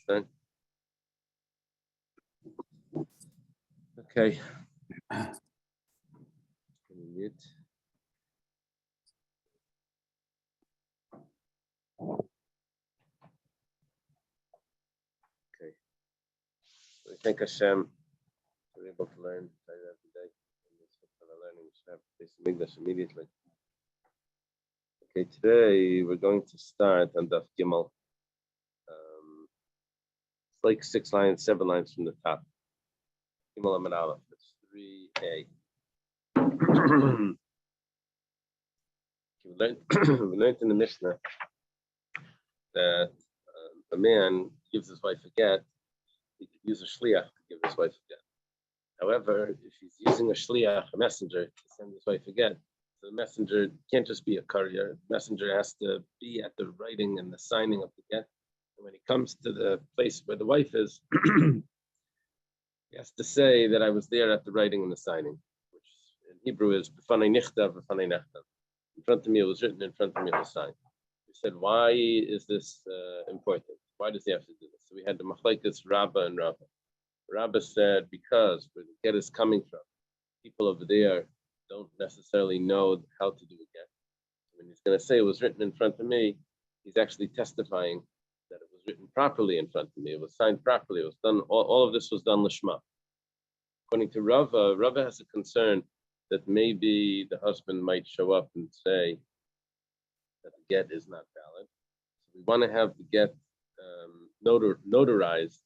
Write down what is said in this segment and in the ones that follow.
Done. Okay. Mute. Okay. We thank Hashem we're able to learn every day. And this is what we're learning. We should have basic English immediately. Okay, today we're going to start on Daf Gimel. It's like 6 lines, 7 lines from the top. Gimel Amud Aleph. It's 3a. We learned in the Mishnah that a man gives his wife a get. He could use a shliach to give his wife a get. However, if he's using a shliach, a messenger, to send his wife a get, the messenger can't just be a courier. The messenger has to be at the writing and the signing of the get. And when he comes to the place where the wife is, he has to say that I was there at the writing and the signing, which in Hebrew is b'fanei nichtav, b'fanei nechtav. In front of me, it was written, in front of me, it was signed. We said, why is this important? Why does he have to do this? So we had the machlekes Rabbah and Rabbah. Rabbah said, because where the get is coming from, people over there don't necessarily know how to do a get. When he's going to say it was written in front of me, he's actually testifying that it was written properly in front of me. It was signed properly. It was done. All of this was done lishma. According to Rava, Rava has a concern that maybe the husband might show up and say that the get is not valid. So we want to have the get notarized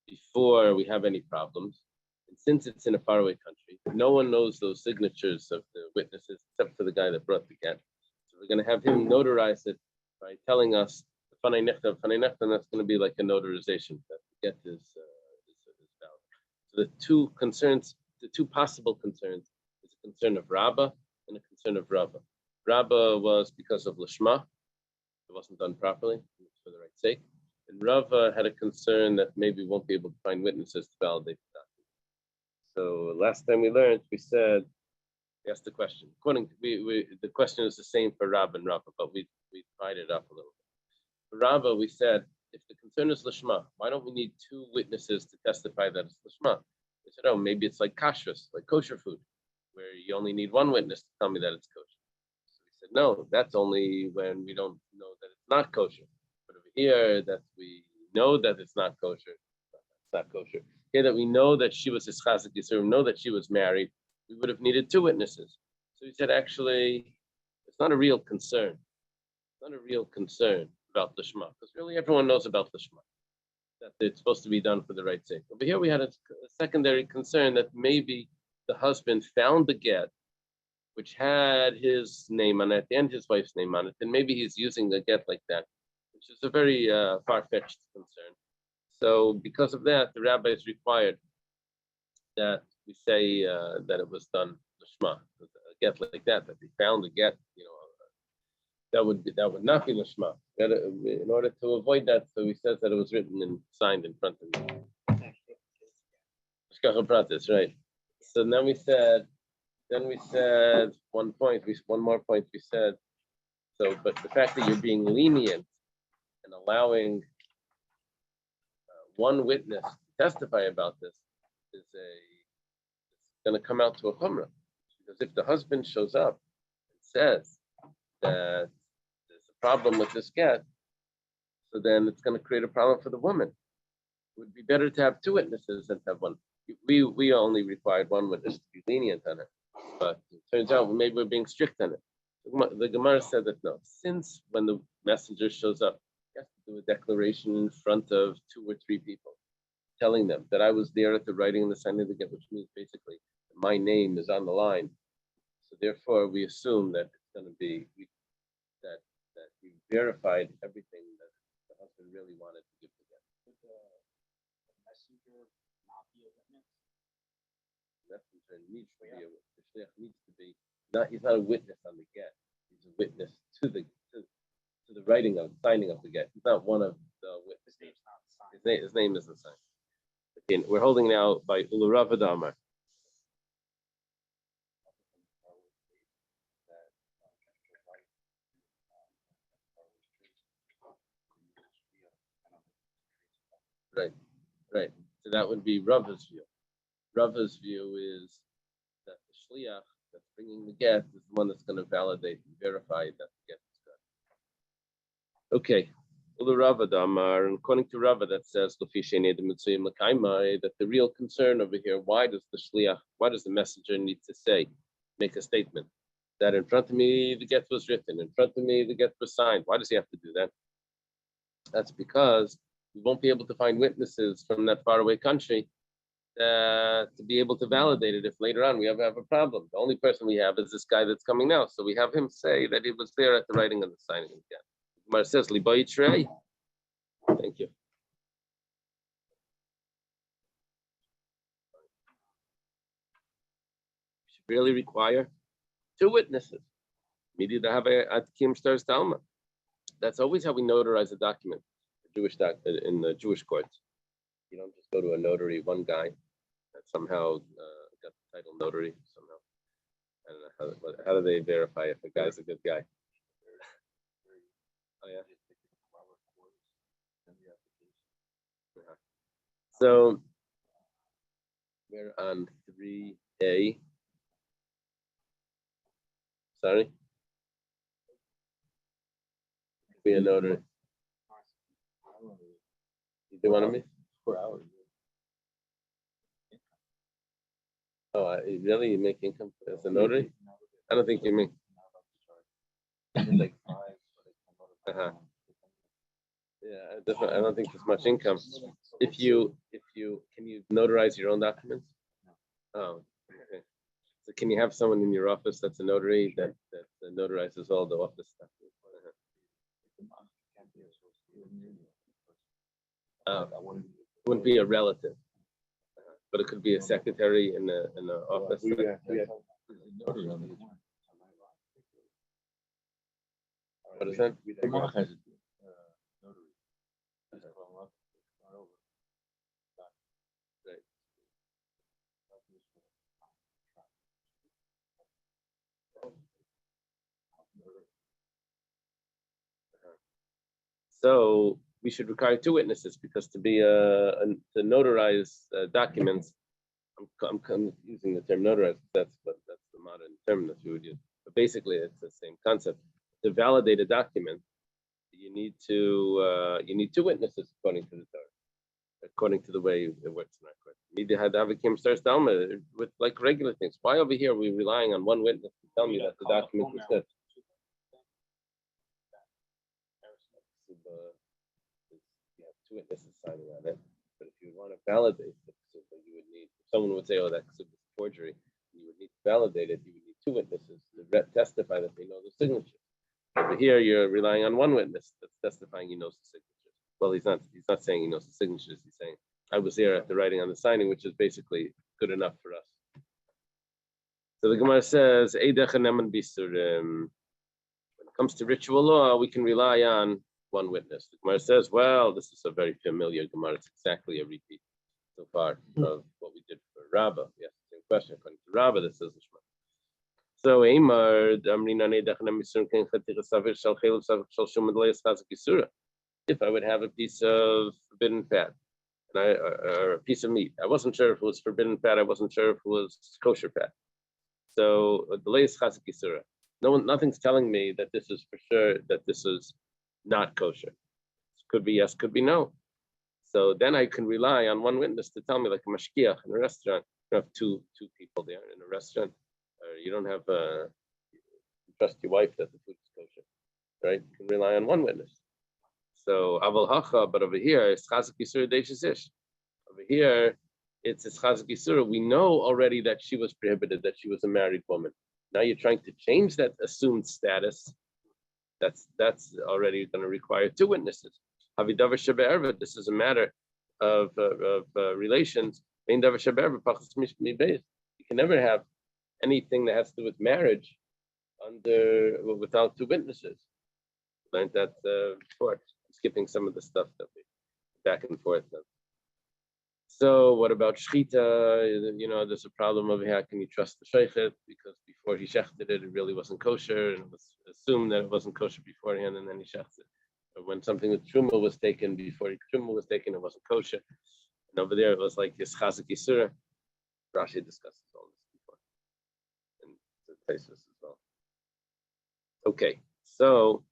before we have any problems. And since it's in a faraway country, no one knows those signatures of the witnesses except for the guy that brought the get. So we're going to have him notarize it by telling us Fanei Nechta, and that's going to be like a notarization that the get is valid. So the two possible concerns is a concern of Rabbah and a concern of Rava. Rabbah was because of Lishma, it wasn't done properly, for the right sake. And Rava had a concern that maybe we won't be able to find witnesses to validate the document. So last time we learned, we said, we asked the question. The question is the same for Rabbah and Rava, but we tied it up a little bit. For Rabbah, we said, if the concern is Lishma, why don't we need 2 witnesses to testify that it's Lishma? They said, oh, maybe it's like kashrus, like kosher food, where you only need 1 witness to tell me that it's kosher. So we said, no, that's only when we don't know that it's not kosher. But over here, that we know that it's not kosher, it's not kosher. Here that we know that she was Ischazik Yisur, know that she was married, we would have needed 2 witnesses. So he said, actually, it's not a real concern. It's not a real concern about Lishma, because really everyone knows about Lishma, that it's supposed to be done for the right sake. Over here we had a secondary concern that maybe the husband found the get, which had his name on it and his wife's name on it, and maybe he's using the get like that, which is a very far-fetched concern. So because of that, the rabbis required that we say that it was done Lishma, a get like that they found the get, that would not be Lishma. In order to avoid that, so he says that it was written and signed in front of me. Right. So then we said one more point we said, so but the fact that you're being lenient and allowing 1 witness to testify about this is going to come out to a chumrah. Because if the husband shows up and says that there's a problem with this get, so then it's going to create a problem for the woman. It would be better to have 2 witnesses than to have 1. We only required 1 witness to be lenient on it, but it turns out maybe we're being strict on it. The Gemara said that no, since when the messenger shows up, he has to do a declaration in front of 2 or 3 people, telling them that I was there at the writing and the signing of the get, which means basically my name is on the line. So therefore, we assume that it's going to be that we verified everything that the husband really wanted to give to get. Would the messenger not be a witness? The messenger needs to be a witness. The shliach needs to be he's not a witness on the get. He's a witness to the writing of signing of the get. He's not one of the witnesses. His name's not signed. His name isn't signed. Okay, we're holding now by Ulurav Adamar. Right. So that would be Rava's view. Rava's view is that the shliach that's bringing the get is the one that's going to validate and verify that the get is good. Okay. Ulu Rava Damar, and according to Rava, that says that the real concern over here, why does the messenger need to make a statement that in front of me the get was written, in front of me the get was signed? Why does he have to do that? That's because we won't be able to find witnesses from that faraway country to be able to validate it if later on we have a problem. The only person we have is this guy that's coming now. So we have him say that he was there at the writing and the signing again. Gemara says, Libai Trey. Thank you. We should really require 2 witnesses. Immediately have a Kim Stars Talma. That's always how we notarize a document, in the Jewish courts. You don't just go to a notary, one guy that somehow got the title notary somehow. I don't know how do they verify if a guy's a good guy? Oh yeah. So we're on 3A. Sorry. Be a notary. You do want to be? 4 hours. Oh, really? You make income as a notary? I don't think you make. Like 5. Uh-huh. Yeah, I don't think there's much income. If you can you notarize your own documents? Oh, okay. So can you have someone in your office that's a notary that notarizes all the office stuff? Wouldn't be a relative, but it could be a secretary in the office. What is that? So we should require 2 witnesses because to to notarize documents, I'm using the term notarize. That's the modern term that we would use. But basically, it's the same concept. To validate a document, you need 2 witnesses according to the Torah, according to the way it works in our court. You need to have a kim starts down with like regular things. Why over here are we relying on 1 witness to tell me that the document is good? You have 2 witnesses signing on it, but if you want to validate the ksuba, you would need. Someone would say, "Oh, that ksuba is forgery." You would need to validate it. You would need 2 witnesses to testify that they know the signature. Over here, you're relying on 1 witness that's testifying he knows the signatures. Well, he's not saying he knows the signatures. He's saying, "I was there at the writing on the signing," which is basically good enough for us. So the Gemara says, when it comes to ritual law, we can rely on 1 witness. The Gemara says, well, this is a very familiar Gemara. It's exactly a repeat so far of what we did for Rabbah. Yes, same question. According to Rabbah, this is the Shema. So, if I would have a piece of forbidden fat, or a piece of meat, I wasn't sure if it was forbidden fat. I wasn't sure if it was kosher fat. So, the latest chazak yisura. Nothing's telling me that this is for sure that this is not kosher. Could be yes, could be no. So then I can rely on 1 witness to tell me, like a mashkiach in a restaurant. You have two people there in a restaurant, or you don't have you trust your wife that the food is kosher, right? You can rely on 1 witness. So aval hacha, but over here it's chazak yisura deishisish. Over here it's chazak yisura. We know already that she was prohibited, that she was a married woman. Now you're trying to change that assumed status. That's already going to require 2 witnesses. This is a matter of relations. You can never have anything that has to do with marriage without 2 witnesses. Learned that before. I'm skipping some of the stuff that we back and forth. So what about shchita? There's a problem of how can you trust the sheichet, because before he shechted it, it really wasn't kosher, and it was assumed that it wasn't kosher beforehand, and then he shechted it. when something with truma was taken before truma was taken, it wasn't kosher. And over there, it was like this chazik yisura. Rashi discusses all this before in the places as well. Okay, so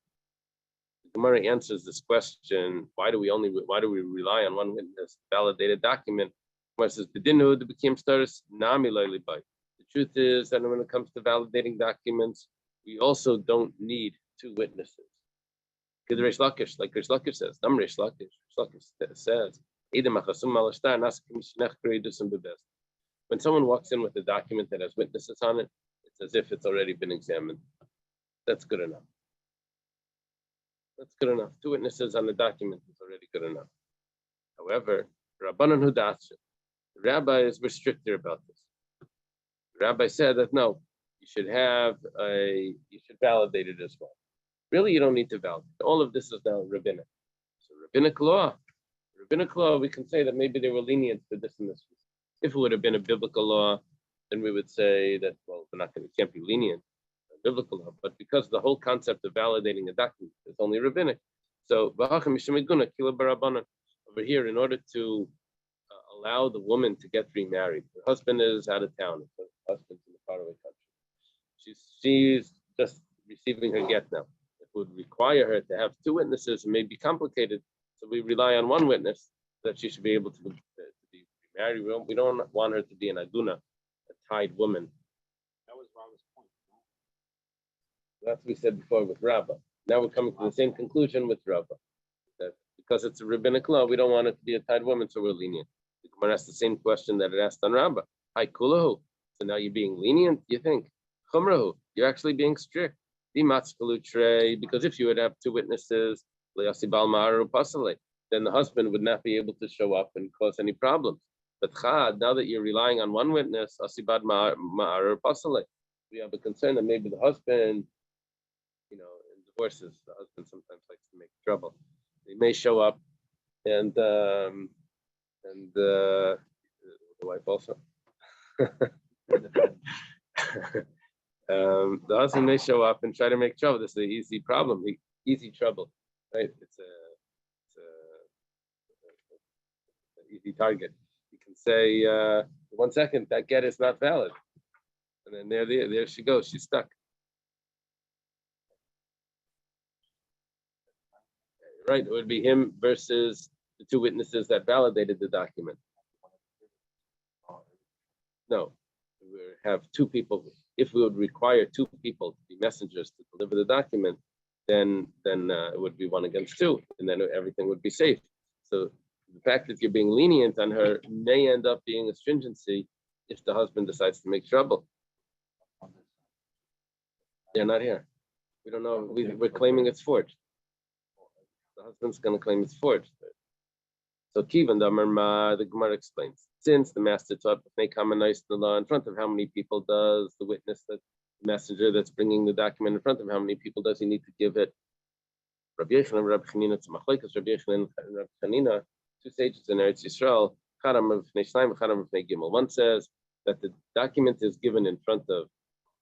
the Gemara answers this question: why do we rely on one witness validated document? Gemara says the dinu the became status nami loyli by. The truth is that when it comes to validating documents, we also don't need two witnesses. Like Rish Lakish says, Rish Lakish says, when someone walks in with a document that has witnesses on it, it's as if it's already been examined. That's good enough. That's good enough. Two witnesses on the document is already good enough. However, Rabbanan Hudatz, the rabbi is more stricter about this. The rabbi said that no, you should validate it as well. Really, you don't need to validate. All of this is now rabbinic. So rabbinic law, we can say that maybe they were lenient for this and this. If it would have been a biblical law, then we would say that, well, we can't be lenient on biblical law. But because the whole concept of validating a document is only rabbinic, so over here, in order to allow the woman to get remarried, her husband is out of town, her husband's in a faraway country. She's just receiving her get now. It would require her to have two witnesses, and may be complicated. So we rely on one witness that she should be able to be remarried. We don't want her to be an aguna, a tied woman. That was Rob's point. That's what we said before with Rabbah. Now we're coming to the same conclusion with Rabbah. That because it's a rabbinic law, we don't want it to be a tied woman, so we're lenient. The Gemara asked the same question that it asked on Rabbah. Hi, kulahu. So now you're being lenient, you think? Chumrahu, you're actually being strict. Because if you would have two witnesses, then the husband would not be able to show up and cause any problems. But now that you're relying on one witness, we have a concern that maybe the husband, in divorces, the husband sometimes likes to make trouble. He may show up, and the wife also. The husband may show up and try to make trouble. This is an easy problem, easy trouble, right? It's an easy target. You can say, 1 second, that get is not valid. And then there she goes, she's stuck. Right, it would be him versus the two witnesses that validated the document. No, we have two people. If we would require two people to be messengers to deliver the document, then it would be 1 against 2, and then everything would be safe. So the fact that you're being lenient on her may end up being a stringency if the husband decides to make trouble. They're not here. We don't know. We're claiming it's forged. The husband's going to claim it's forged. So Kivan the Gemara explains, since the master taught may come a nice law in front of how many people does the witness, that the messenger that's bringing the document in front of how many people does he need to give it? Rabbi Yechon and Rabbi Chanina, it's machlekes Rabbi Yechon and Rabbi Chanina, two sages in Eretz Yisrael. One says that the document is given in front of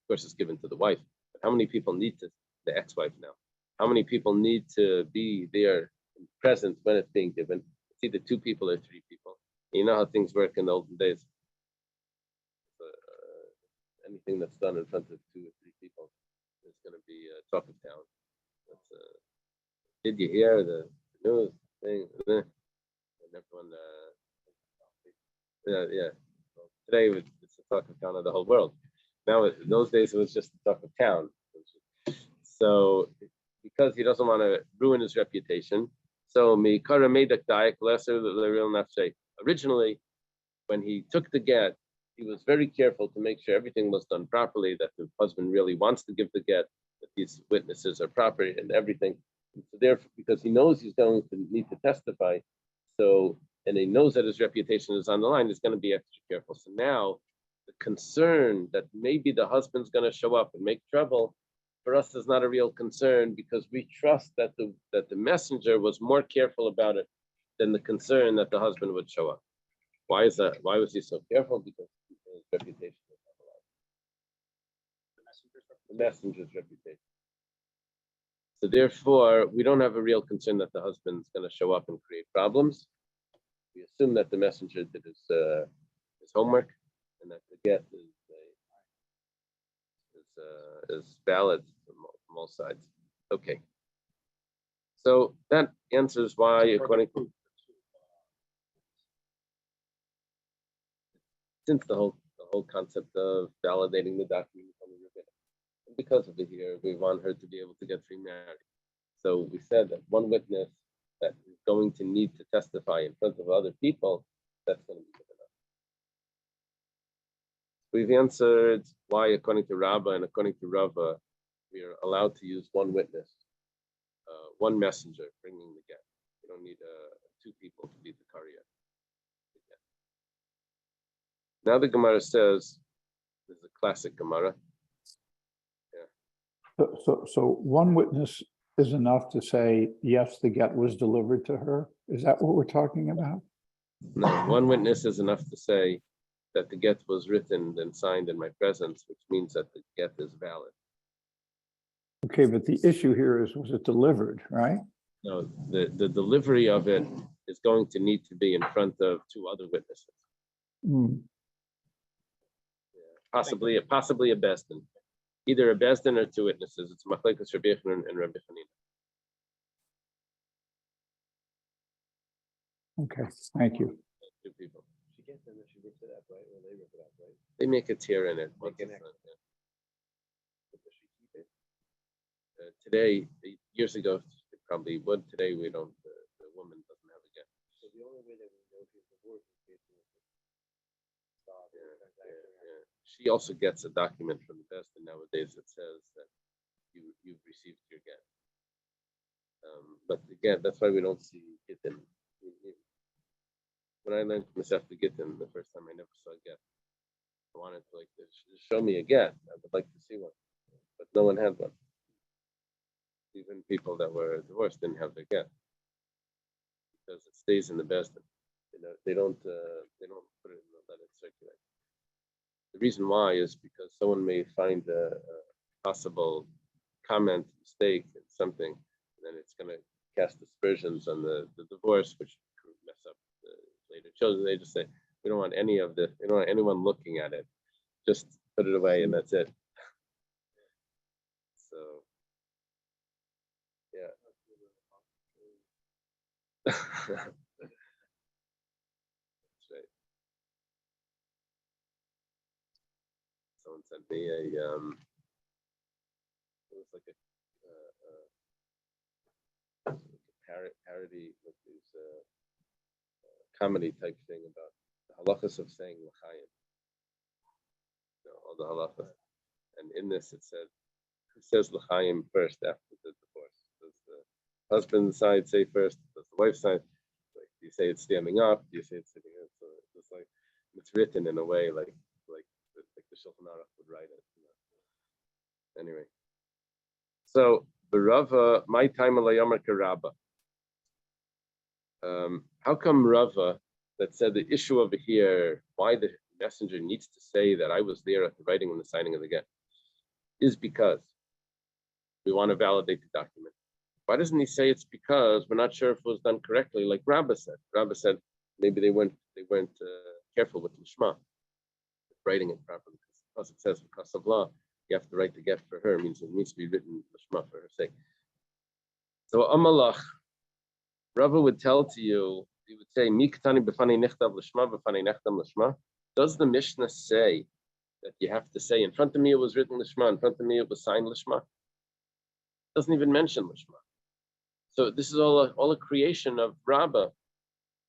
course, it's given to the wife. But how many people need to the ex-wife now? How many people need to be there present when it's being given? It's either 2 people or 3 people. And you know how things work in the olden days. Anything that's done in front of 2 or 3 people is going to be talk of town. Did you hear the news thing? And everyone, yeah. Well, today it's the talk of town of the whole world. Now, in those days, it was just the talk of town. So, because he doesn't want to ruin his reputation, so originally, when he took the get, he was very careful to make sure everything was done properly, that the husband really wants to give the get, that these witnesses are proper and everything. And so therefore, because he knows he's going to need to testify, and he knows that his reputation is on the line, he's going to be extra careful. So now, the concern that maybe the husband's going to show up and make trouble, for us is not a real concern, because we trust that the messenger was more careful about it than the concern that the husband would show up. Why is that? Why was he so careful? Because his reputation was on the line. The messenger's reputation. So therefore, we don't have a real concern that the husband's going to show up and create problems. We assume that the messenger did his homework and that the get is valid from all sides. Okay. So that answers why, according to since the whole concept of validating the document from the rabbinic, and because of it here, we want her to be able to get remarried. So we said that one witness that is going to need to testify in front of other people, that's going to be good enough. We've answered why, according to Rabbah and according to Rava, we are allowed to use one witness, one messenger bringing the get. We don't need two people to be the Karya. Now the Gemara says, this is a classic Gemara. So one witness is enough to say, yes, the get was delivered to her? Is that what we're talking about? No, one witness is enough to say that the get was written and signed in my presence, which means that the get is valid. Okay, but the issue here is, was it delivered, right? No, the delivery of it is going to need to be in front of two other witnesses. Hmm. Possibly a Besdin. Either a Besdin or two witnesses. It's Machlekes Rabbi Yochanan and Rabbi Hanina. Okay, thank you. Two people. She gets them and she rips it up, right? Or they rip it up, right? They make a tear in it. Make an X. Does she keep it? Today, years ago, they probably would. Today, we don't. The woman doesn't have a get. So the only way that we know she's divorced is based on the stop or transaction. Yeah. She also gets a document from the Besdin nowadays that says that you've received your get. But again, that's why we don't see Gittin. When I learned Masechta Gittin the first time, I never saw a get. I wanted to show me a get. I would like to see one, but no one had one. Even people that were divorced didn't have their get because it stays in the Besdin. They don't put it in let it circulate. The reason why is because someone may find a possible comment, mistake, in something, and then it's going to cast aspersions on the divorce, which could mess up the later children. They just say, we don't want any of this. We don't want anyone looking at it. Just put it away, and that's it. So, yeah. That's right. Someone sent me it was like a parody with these comedy type thing about the halachas of saying l'chaim. All the halachas. And in this it said, who says l'chaim first after the divorce? Does the husband's side say first? Does the wife's side? Like, do you say it's standing up? Do you say it's sitting up? So it's like it's written in a way like the Shulchan Aruch would write it. Anyway. So the Rava, my time alayamar karaba. How come Rava that said the issue over here, why the messenger needs to say that I was there at the writing and the signing of the get, is because we want to validate the document. Why doesn't he say it's because we're not sure if it was done correctly, like Rabbah said? Rabbah said maybe they weren't careful with Lishma, writing it properly. Because it says because of law, you have to write the get for her, means it needs to be written Lishma for her sake. So Amalach, Rava would tell to you, he would say, Miktani b'fanei nechtav Lishma, b'fanei nechtam Lishma. Does the Mishnah say that you have to say, in front of me it was written Lishma, in front of me it was signed Lishma? Doesn't even mention Lishma. So this is all a creation of Rabbah,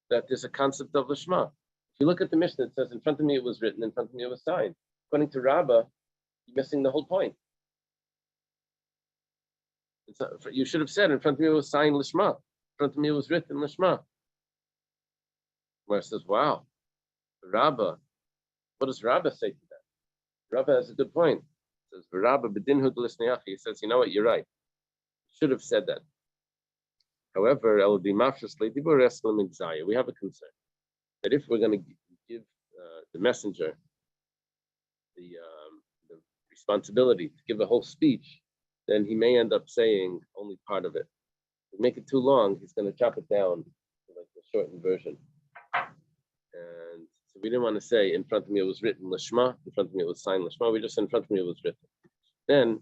that there's a concept of Lishma. If you look at the Mishnah, it says, in front of me it was written, in front of me it was signed. According to Rabbah, you're missing the whole point. You should have said, in front of me it was signed Lishma. In front of me it was written Lishma. Where it says, wow, Rabbah, what does Rabbah say to that? Rabbah has a good point. It says, Rabbah bedinhu d'lisneachi. He says, you know what, you're right. You should have said that. However, we have a concern that if we're going to give the messenger the responsibility to give a whole speech then he may end up saying only part of it. If we make it too long, he's going to chop it down to like the shortened version. And so we didn't want to say in front of me it was written lishma, in front of me it was signed lishma. We just said in front of me it was written. Then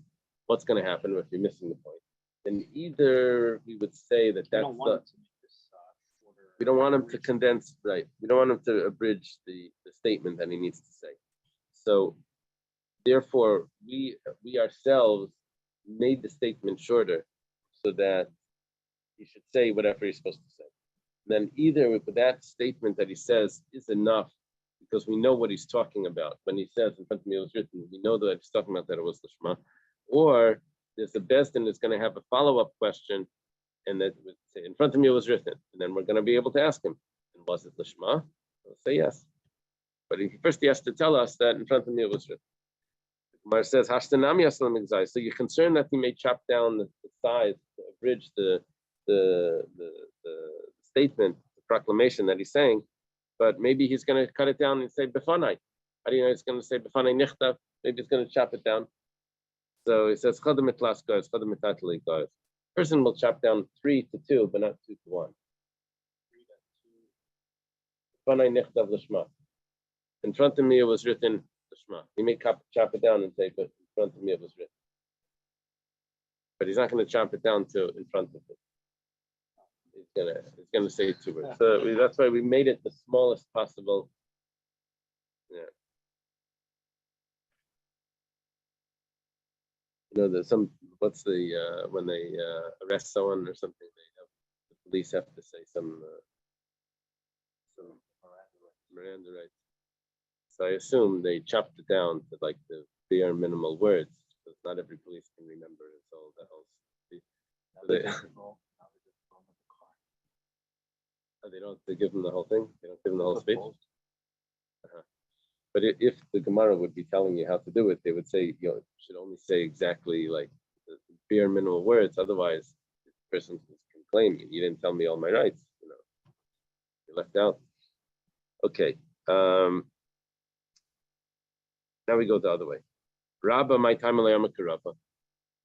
what's going to happen if you're missing the point? Then either we would say that that's we don't want him to condense, right? We don't want him to abridge the statement that he needs to say. So therefore, we ourselves made the statement shorter so that he should say whatever he's supposed to say. Then either with that statement that he says is enough because we know what he's talking about. When he says in front of me it was written, we know that he's talking about that it was Lishma. Or there's a Bezdin that's going to have a follow-up question and that would say in front of me it was written. And then we're going to be able to ask him, and was it Lishma? He'll say yes. But first he has to tell us that in front of me it was written. Gemara says, Hashtanami Aslam Exai. So you're concerned that he may chop down the size, abridge the statement, the proclamation that he's saying, but maybe he's going to cut it down and say Befanai. How do you know he's going to say Befanai Nichtav? Maybe he's going to chop it down. So he says Chadamitlas guys, Chadamitatli guys. Person will chop down 3 to 2, but not 2 to 1. Befanai Nichtav Lishma. In front of me it was written Lishma. He may chop it down and say, but in front of me it was written. But he's not going to chop it down to in front of it. He's gonna say 2 words. So that's why we made it the smallest possible. Yeah. You know, there's some. What's the when they arrest someone or something? The police have to say some Miranda rights. So I assume they chopped it down to like the bare minimal words, because not every police can remember it all. The whole. They give them the whole thing. They don't give them the whole speech. But if the Gemara would be telling you how to do it, they would say you should only say exactly like the bare minimal words. Otherwise, the person can claim you didn't tell me all my rights. You left out. Okay. Now we go the other way. Rabba, my time Rabba.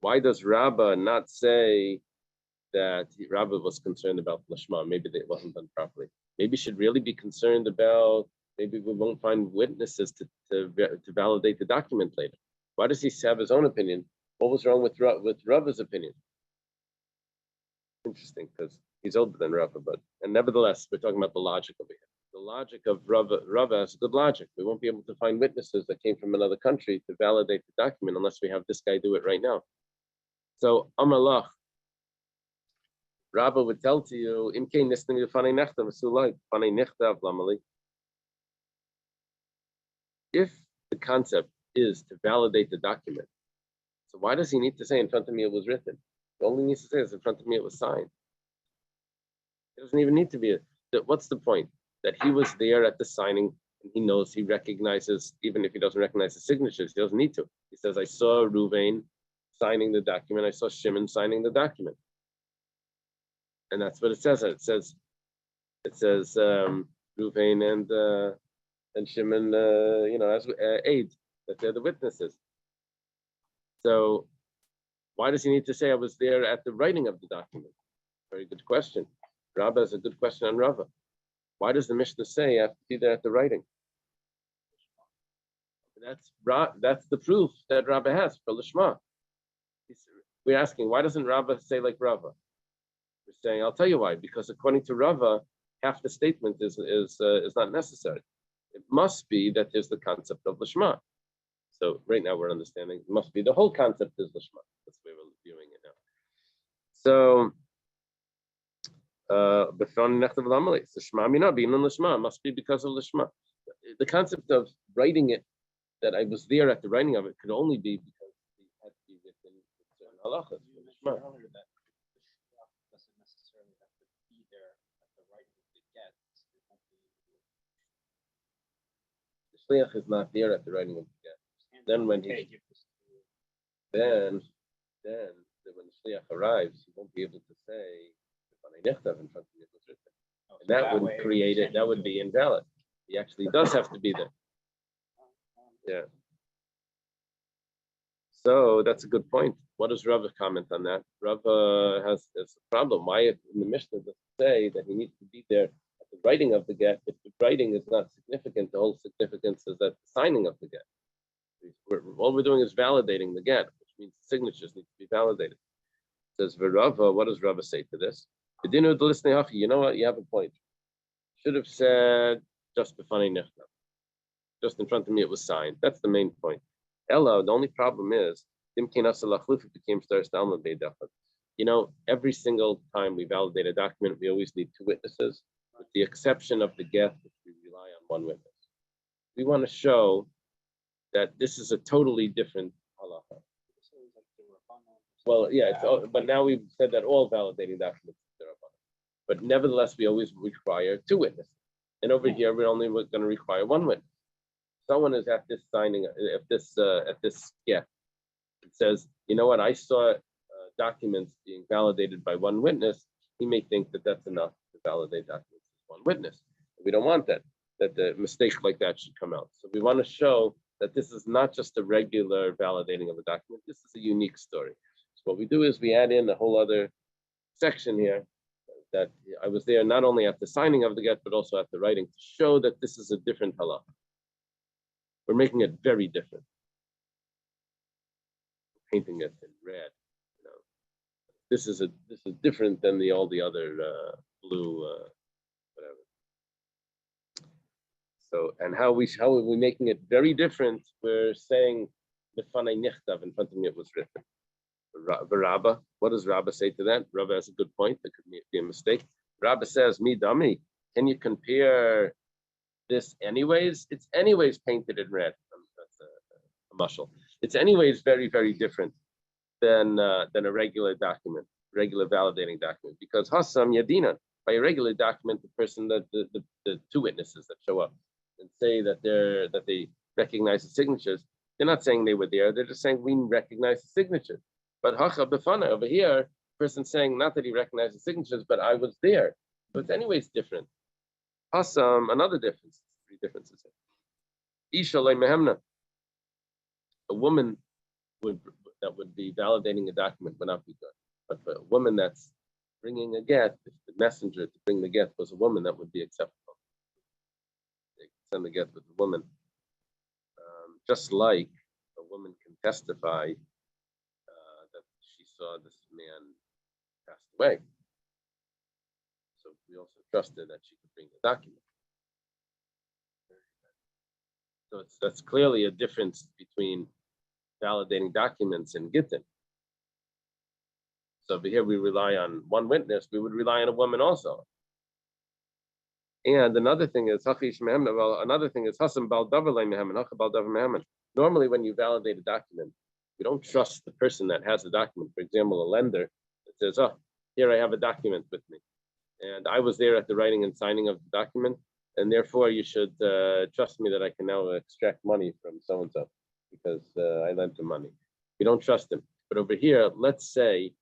Why does Rabba not say that Rabba was concerned about Lashma? Maybe it wasn't done properly. Maybe should really be concerned about, maybe we won't find witnesses to validate the document later. Why does he have his own opinion? What was wrong with Rabba's opinion? Interesting, because he's older than Rabba, and nevertheless, we're talking about the logic over here. The logic of Rabba is good logic. We won't be able to find witnesses that came from another country to validate the document unless we have this guy do it right now. So, Amalach, Rabba would tell to you, if the concept is to validate the document, so why does he need to say in front of me it was written? He only needs to say is in front of me it was signed. It doesn't even need to be. What's the point? That he was there at the signing, and he knows, he recognizes, even if he doesn't recognize the signatures, he doesn't need to. He says, I saw Ruvain signing the document, I saw Shimon signing the document. And that's what it says. It says Ruvain and Shimon, as aides, that they're the witnesses. So why does he need to say I was there at the writing of the document? Very good question. Rabba has a good question on Rabba. Why does the Mishnah say I have to be there at the writing? That's the proof that Rabba has for Lishma. We're asking, why doesn't Rabba say like Rabba? We're saying, I'll tell you why. Because according to Rabba, half the statement is not necessary. It must be that there's the concept of Lishma. So right now we're understanding it must be the whole concept is Lishma. That's the way we're viewing it now. So Lishma must be because of Lishma. The concept of writing it, that I was there at the writing of it, could only be because it had to be written with certain halachas. Lishma. Earlier that doesn't necessarily have to be there at the writing of the get. The shliach is not there at the writing of the get. Then when when the shliach arrives, he won't be able to say in front of me it was written. And that would create it. That would be invalid. He actually does have to be there. Yeah. So that's a good point. What does Rava comment on that? Rava has a problem. Why in the Mishnah does it say that he needs to be there at the writing of the get? If the writing is not significant, the whole significance is at the signing of the get. All we're doing is validating the get, which means the signatures need to be validated. It says Rava, what does Rava say to this? You know what? You have a point. Should have said just b'fanei nichtav. Just in front of me, it was signed. That's the main point. Ella, the only problem is, you know, every single time we validate a document, we always need two witnesses, with the exception of the get, which we rely on one witness. We want to show that this is a totally different halacha. Well, yeah, but now we've said that all validating documents are derabbanan. But nevertheless, we always require two witnesses. And over here, we're only going to require one witness. Someone is at this signing, at this get. It says, you know what? I saw documents being validated by one witness. He may think that that's enough to validate documents with one witness. We don't want that. That the mistake like that should come out. So we want to show that this is not just a regular validating of a document. This is a unique story. So what we do is we add in a whole other section here that I was there not only at the signing of the get, but also at the writing to show that this is a different halacha. We're making it very different. Painting it in red. You know, this is different than all the other blue whatever. So, and how are we making it very different? We're saying b'fanei nichtav, in front of me it was written. Rabba, what does Rabba say to that? Rabba has a good point. That could be a mistake. Rabba says, "Me dummy, can you compare this anyways? It's anyways painted in red." That's a mushal. It's anyways very, very different than a regular document, regular validating document. Because Hassam Yadina, by a regular document, the person that the two witnesses that show up and say that they recognize the signatures, they're not saying they were there. They're just saying we recognize the signatures. But Hacha Befana over here, person saying not that he recognized the signatures, but I was there. So it's anyways different. Hassam, another difference, three differences here. Isha le mehemna, a woman that would be validating a document would not be good. But for a woman that's bringing a get, if the messenger to bring the get was a woman, that would be acceptable. They can send the get with a woman. Just like a woman can testify that she saw this man passed away. So we also trusted that she could bring the document. So that's clearly a difference between validating documents and Gittin. So over here we rely on one witness, we would rely on a woman also. And another thing is normally when you validate a document, you don't trust the person that has the document. For example, a lender that says, "Oh, here I have a document with me, and I was there at the writing and signing of the document, and therefore you should trust me that I can now extract money from so and so because I lent him money." You don't trust him. But over here, let's say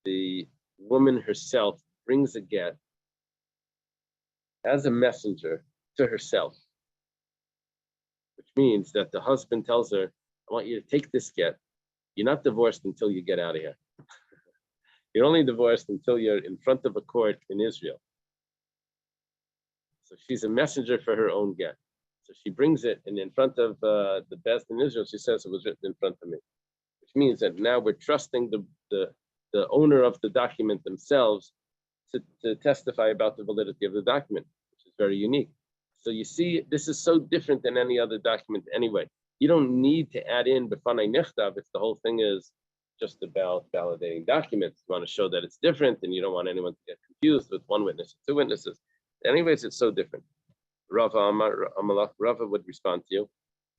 the woman herself brings a get as a messenger to herself, which means that the husband tells her, "I want you to take this get. You're not divorced until you get out of here. You're only divorced until you're in front of a court in Israel." So she's a messenger for her own get. So she brings it, and in front of the best in Israel, she says it was written in front of me, which means that now we're trusting the owner of the document themselves to testify about the validity of the document, which is very unique. So you see, this is so different than any other document anyway. You don't need to add in b'fanei nichtav if the whole thing is just about validating documents. You want to show that it's different, and you don't want anyone to get confused with one witness or two witnesses. Anyways, it's so different. Rava would respond to you.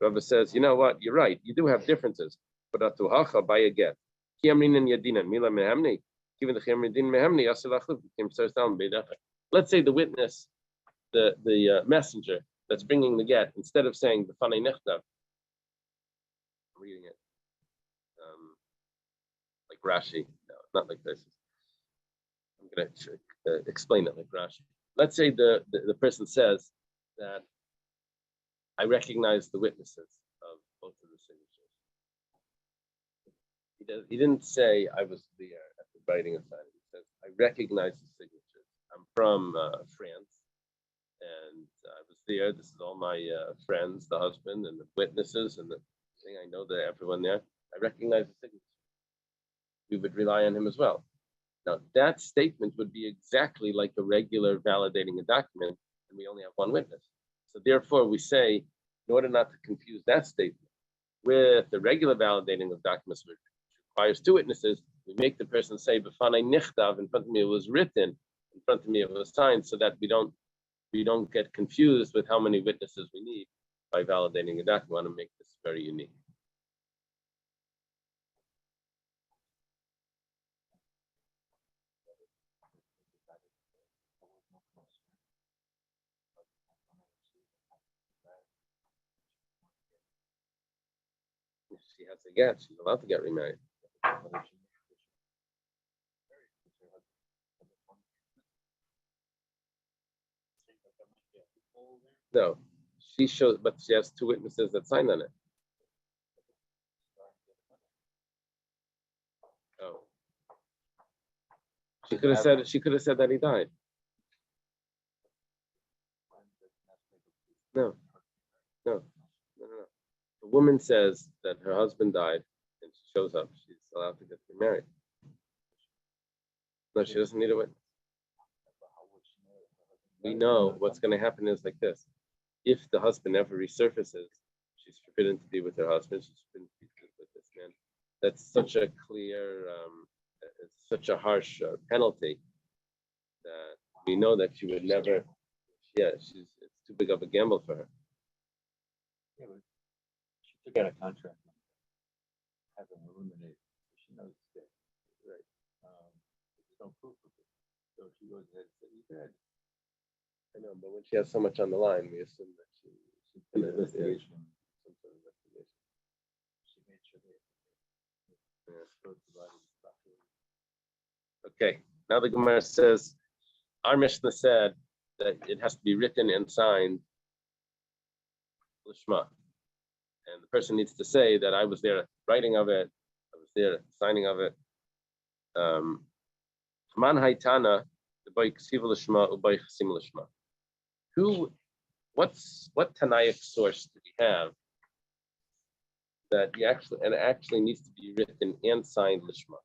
Rava says, "You know what? You're right. You do have differences. But atuhacha by a get. Let's say the witness, the messenger that's bringing the get, instead of saying b'fanei nichtav, I'm reading it like Rashi. No, not like this. I'm going to explain it like Rashi. Let's say the person says that I recognize the witnesses of both of the signatures. He didn't say I was there at the writing and signing. He says I recognize the signatures. I'm from France, and I was there. This is all my friends, the husband, and the witnesses, and the thing. I know that everyone there. I recognize the signature. We would rely on him as well. Now, that statement would be exactly like a regular validating a document, and we only have one witness. So therefore, we say, in order not to confuse that statement with the regular validating of documents, which requires two witnesses, we make the person say, "B'fanai nichtav," in front of me it was written, in front of me it was signed, so that we don't get confused with how many witnesses we need by validating a document. We want to make this very unique. If she has to get, she's allowed to get remarried. No, she shows, but she has two witnesses that signed on it. Oh, she could have said. She could have said that he died. No, no, no. The woman says that her husband died, and she shows up. She's allowed to get remarried. No, she doesn't need a witness. We know what's going to happen is like this. If the husband ever resurfaces, she's forbidden to be with her husband. She's forbidden to be with this man. That's such a clear, it's such a harsh penalty that we know that she would never. Yeah, it's too big of a gamble for her. Yeah, but she took out a contract. Have him eliminated. She knows it's dead. Right. There's no proof of it. So she goes ahead and says he's dead. I know, but when she has so much on the line, we assume that she Did an investigation. some sort of investigation. She made sure they Okay, now the Gemara says, our Mishnah said that it has to be written and signed Lishma. And the person needs to say that I was there at the writing of it, I was there at the signing of it. Haman Haitana, the boy Ksiva Lishma, Ubay Chasim Lishma. What Tanaic source do we have that actually needs to be written and signed Lishma?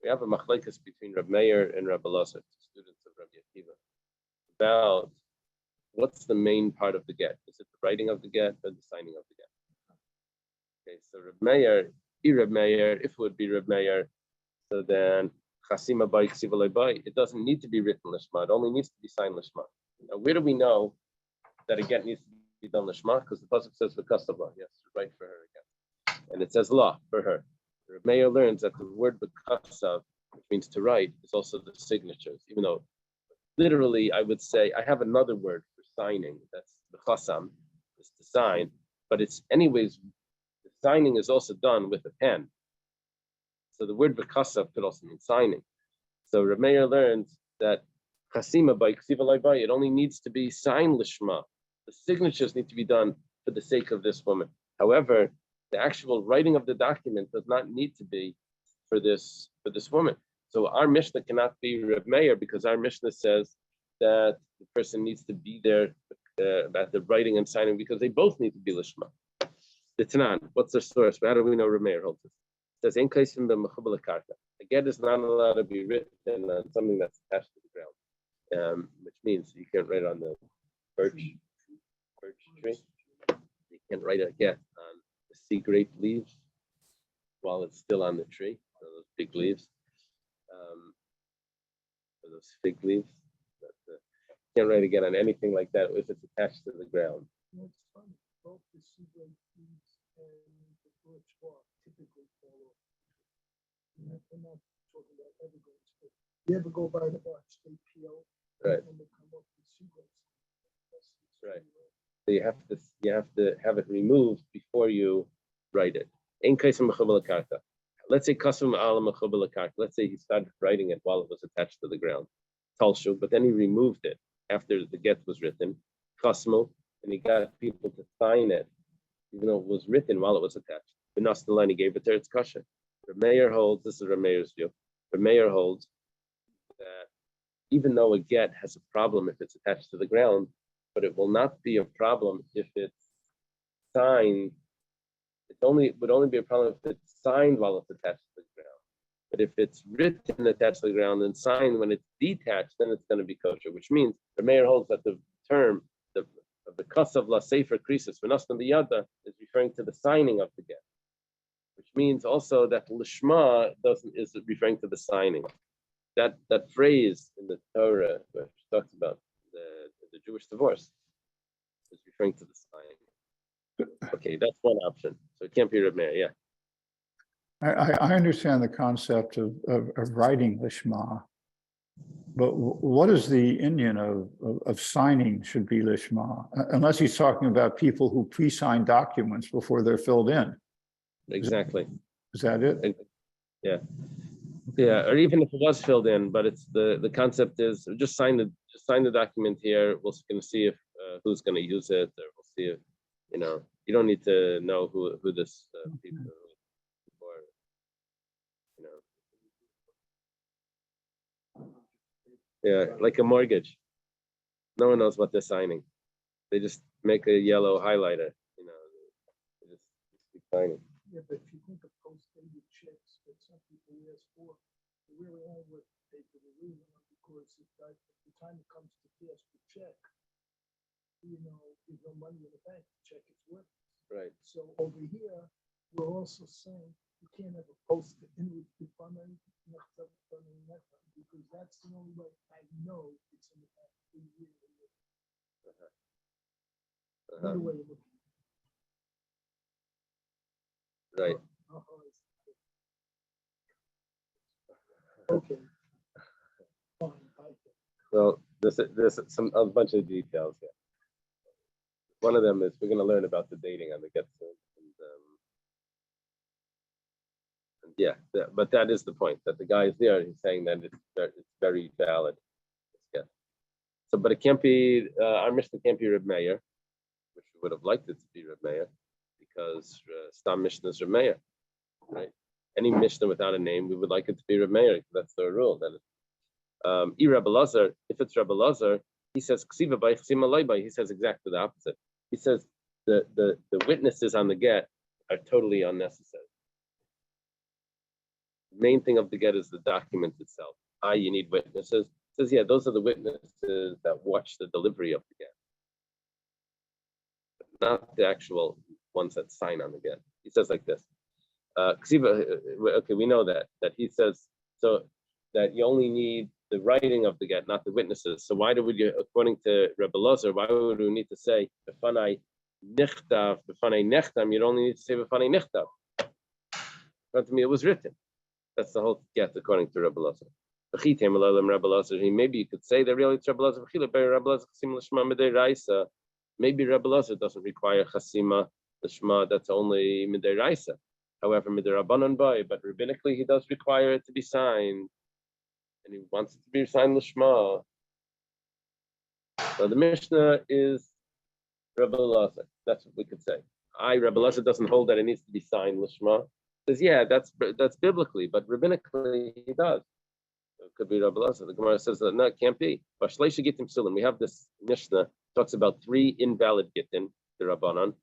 We have a machlekes between Reb Meir and Reb Elazar, students of Rabbi Akiva, about what's the main part of the get. Is it the writing of the get or the signing of the get? Okay, so Reb Meir, if it would be Reb Meir, so then Chasima Bay Ksiva Bay, it doesn't need to be written Lishma, it only needs to be signed Lishma. Now, where do we know that a get needs to be done Lishma? Because the pasuk says V'kasava, yes, right for her again. And it says law for her. Reb Meir learns that the word V'kasav, which means to write, is also the signatures, even though literally I would say I have another word for signing, that's V'chasam, is to sign, but it's anyways, the signing is also done with a pen. So the word V'kasav could also mean signing. So Reb Meir learns that Chasima by Ksiva by, it only needs to be signed Lishma. The signatures need to be done for the sake of this woman. However, the actual writing of the document does not need to be for this woman. So our Mishnah cannot be Reb Meir because our Mishnah says that the person needs to be there at the writing and signing because they both need to be Lishma. The Tanan, what's their source? How do we know Reb Meir holds it? It says, a get is not allowed to be written on something that's attached to the ground, which means you can't write on the birch tree. You can't write a get on the sea grape leaves while it's still on the tree, those big leaves, or those fig leaves. But, you can't write a get on anything like that if it's attached to the ground. Both the sea grape leaves and the birch bark typically fall off. We're not talking about evergreens, but you ever go by the bark, they peel, Right. and they come up with sea grapes. Right. So you have to have it removed before you write it. Let's say let's say he started writing it while it was attached to the ground, talshu, but then he removed it after the get was written, kasmu, and he got people to sign it, even though it was written while it was attached. The line he gave it there, it's kasha. Rameir holds, this is Rameir's view. Rameir holds that even though a get has a problem if it's attached to the ground, but it will not be a problem if it's signed. It would only be a problem if it's signed while it's attached to the ground. But if it's written attached to the ground and signed when it's detached, then it's going to be kosher, which means the mayor holds that the term of the kasav la sefer krisis v'nastam biyada is referring to the signing of the get, which means also that lishma is referring to the signing. That phrase in the Torah which talks about the Jewish divorce is referring to the signing. Okay, that's one option. So it can't be Reb Meir, yeah. I understand the concept of writing lishma, but what is the Indian of signing should be lishma? Unless he's talking about people who pre-sign documents before they're filled in. Exactly. Is that it? Yeah. Yeah, or even if it was filled in, but it's the concept is just sign the document here. We're going to see if who's going to use it, or we'll see if you don't need to know who this people or yeah, like a mortgage. No one knows what they're signing. They just make a yellow highlighter. They just keep signing. Yeah, but if you think of post-dated checks that some people ask for, they really only worth the paper they're reading on, because if by the time it comes to cash the check, there's no money in the bank, the check is worth. Right. So over here, we're also saying you can't have a post-it in with the funding, because that's the only way I know it's in the bank. Either way you look at it. Right. Okay. Fine, I think. Well, there's a bunch of details here. One of them is we're going to learn about the dating on the get soon, and yeah, but that is the point that the guy is there. He's saying that it's very valid. Yeah. So, but it can't be our Mishnah can't be Reb Meir, which we would have liked it to be Reb Meir, because Stam Mishnah is Reb Meir, right? Any Mishnah without a name, we would like it to be Reb Meir. That's the rule. That Rebbe Lazar, if it's Rebbe Lazar, he says Ksiva by Chsima Loibai. He says exactly the opposite. He says the witnesses on the get are totally unnecessary. The main thing of the get is the document itself. You need witnesses. He says, yeah, those are the witnesses that watch the delivery of the get, but not the actual ones that sign on the get. He says like this. Okay, we know that he says so that you only need the writing of the get, not the witnesses. So why would you, according to Rebbe Lazar, why would we need to say b'fanai nichtav, b'fanai nechtam? You'd only need to say b'fanai nichtav. But to me, it was written. That's the whole get, according to Rebbe Lazar. Maybe you could say that really it's Rebbe Lazar. Maybe Rebbe Lazar doesn't require chasima l'shma. That's only midei raisa. However, midei rabbanon boy, but rabbinically he does require it to be signed, and he wants it to be signed l'shma. So the Mishnah is Rebbe Lazar. That's what we could say. Rebbe Lazar doesn't hold that it needs to be signed l'shma. Says, yeah, that's biblically, but rabbinically he does. It could be Rebbe Lazar. The Gemara says that no, it can't be. We have this Mishnah talks about 3 invalid gittin, the Rabbanan.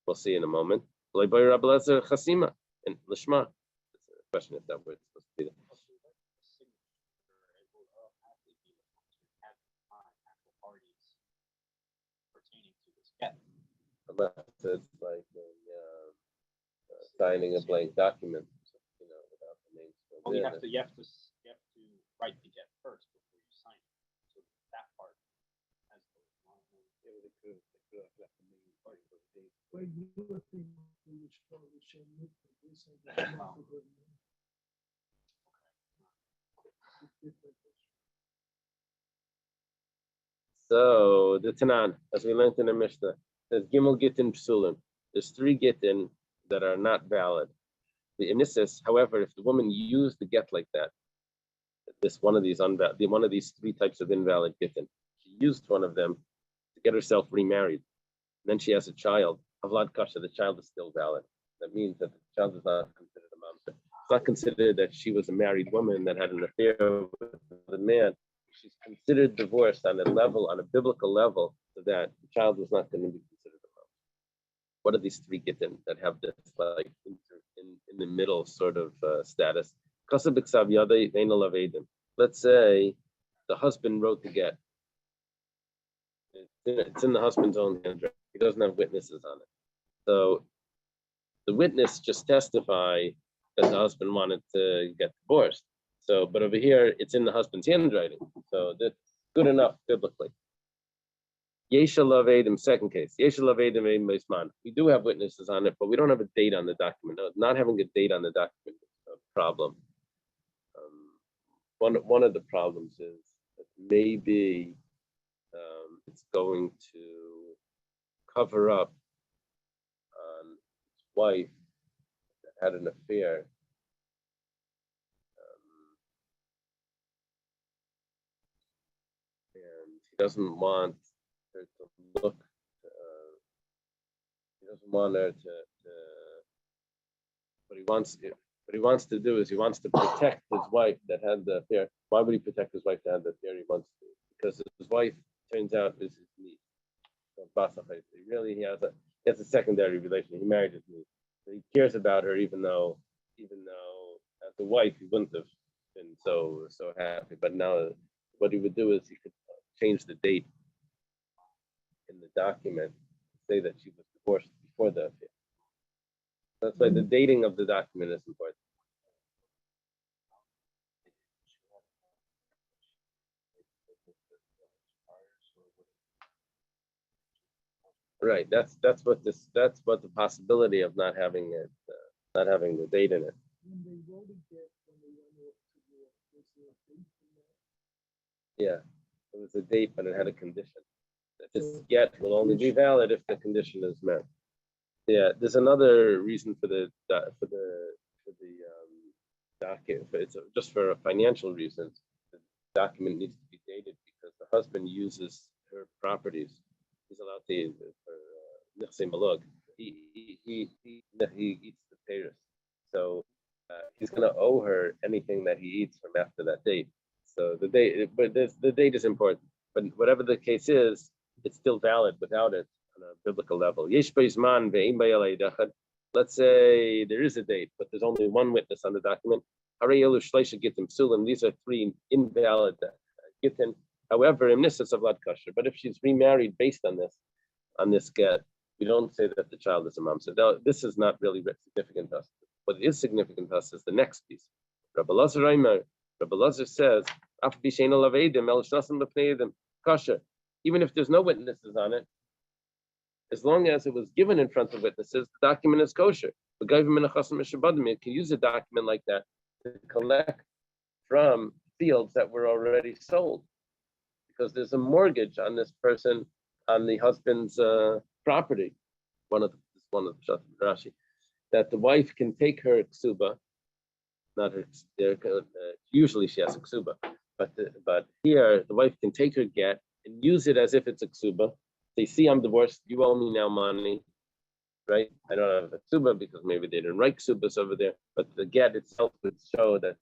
We'll see in a moment. Rebbe Lazar chasima and l'shma. It's a question if that word's supposed to be there. Unless it's like signing a blank document, without the name. Well, you have to write the get first before you sign it. So that part has the Well, you would think we would probably show you this and that. So the Tanan, as we learned in the Mishnah, says Gimel Gittin Psulim. There's 3 Gittin that are not valid. The Inisis, however, if the woman used the get like that, one of these 3 types of invalid Gittin, she used one of them to get herself remarried. And then she has a child. Havlad Kasha, the child is still valid. That means that the child is not considered a mamzer. not considered that she was a married woman that had an affair with the man. She's considered divorced on a level, on a biblical level, so that the child was not going to be considered a mom. What are these three gittin that have this like in the middle sort of status? Let's say the husband wrote the get. It's in the husband's own handwriting. He doesn't have witnesses on it. So the witness just testify that the husband wanted to get divorced. So, but over here, it's in the husband's handwriting. So that's good enough biblically. Yesha Lavedim, second case. Yesha Lavedim Meisman. We do have witnesses on it, but we don't have a date on the document. Not having a date on the document is a problem. One of the problems is that maybe it's going to cover up on his wife that had an affair. And he doesn't want her to look. He doesn't want her to what he wants to do is he wants to protect his wife that had the affair. Why would he protect his wife that had the affair? He wants to because his wife turns out is his niece. So he has a secondary relation. He married his niece. So he cares about her even though as a wife he wouldn't have been so happy. But now what he would do is he could change the date in the document, say that she was divorced before the affair. That's why the dating of the document is important. Right. That's what the possibility of not having not having the date in it. When they wrote it there, when they went off to war, was there a date in that? Yeah, it was a date, but it had a condition. That this get will only be valid if the condition is met. Yeah, there's another reason for the document. It's just for a financial reason. The document needs to be dated because the husband uses her properties. He's allowed to use it for nechse malug. He eats the payers, so he's going to owe her anything that he eats from after that date. So the date, but the date is important. But whatever the case is, it's still valid without it on a biblical level. Let's say there is a date, but there's only one witness on the document. These are three invalid gittin. However, but if she's remarried based on this get, we don't say that the child is a mom. So this is not really significant to us. What is significant to us is the next piece. Rabbi Lazar says, kosher. Even if there's no witnesses on it, as long as it was given in front of witnesses, the document is kosher. You can use a document like that to collect from fields that were already sold, because there's a mortgage on this person, on the husband's property. One of the Rashi, that the wife can take her ksuba, not her. Usually she has a ksuba, but here the wife can take her get and use it as if it's a ksuba. They see I'm divorced, you owe me now money, right? I don't have a ksuba because maybe they didn't write ksubas over there, but the get itself would show that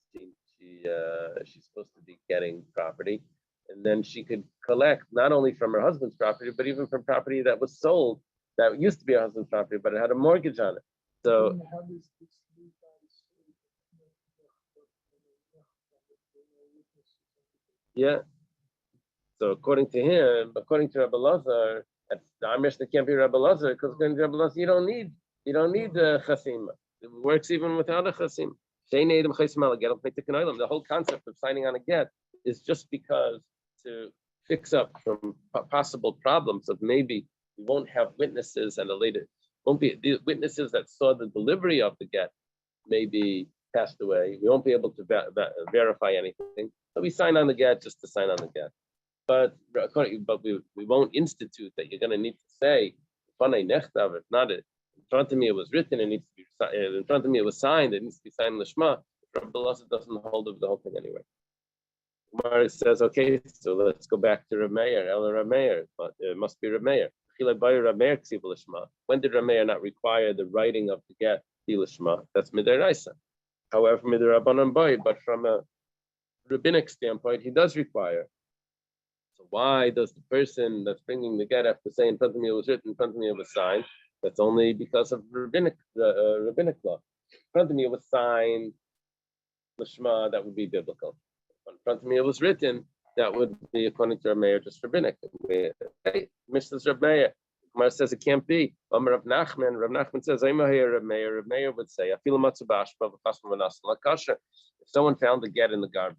she's supposed to be getting property, and then she could collect not only from her husband's property, but even from property that was sold that used to be her husband's property, but it had a mortgage on it. So How does this three guys yeah. So according to Rabbi Lazar, our Mishnah can't be Rabbi Lazar, because according to Rabbi Lazar, you don't need chasima. It works even without a chasim. The whole concept of signing on a get is just because to fix up from possible problems of maybe we won't have witnesses at a later. Won't be the witnesses that saw the delivery of the get maybe passed away. We won't be able to verify anything. So we sign on the get just to sign on the get. But we won't institute that you're going to need to say, if not in front of me it was written, it needs to be in front of me it was signed, it needs to be signed lishma. Rabbi Lazar doesn't hold of the whole thing anyway. Gemara says, okay, so let's go back to Rav Meir. Rav Meir, but it must be Rav Meir. When did Rav Meir not require the writing of the get lishma? That's midiraisa. However, midrabanan boy, but from a rabbinic standpoint, he does require. So why does the person that's bringing the get have to say in front of me it was written, in front of me it was signed? That's only because of rabbinic law. In front of me it was signed, lishma, that would be biblical. In front of me it was written, that would be according to our mayor, just rabbinic. Hey, Mrs. Reb Meir. Gemara says it can't be. Rav Nachman says, Reb Meir would say, if someone found the get in the garbage.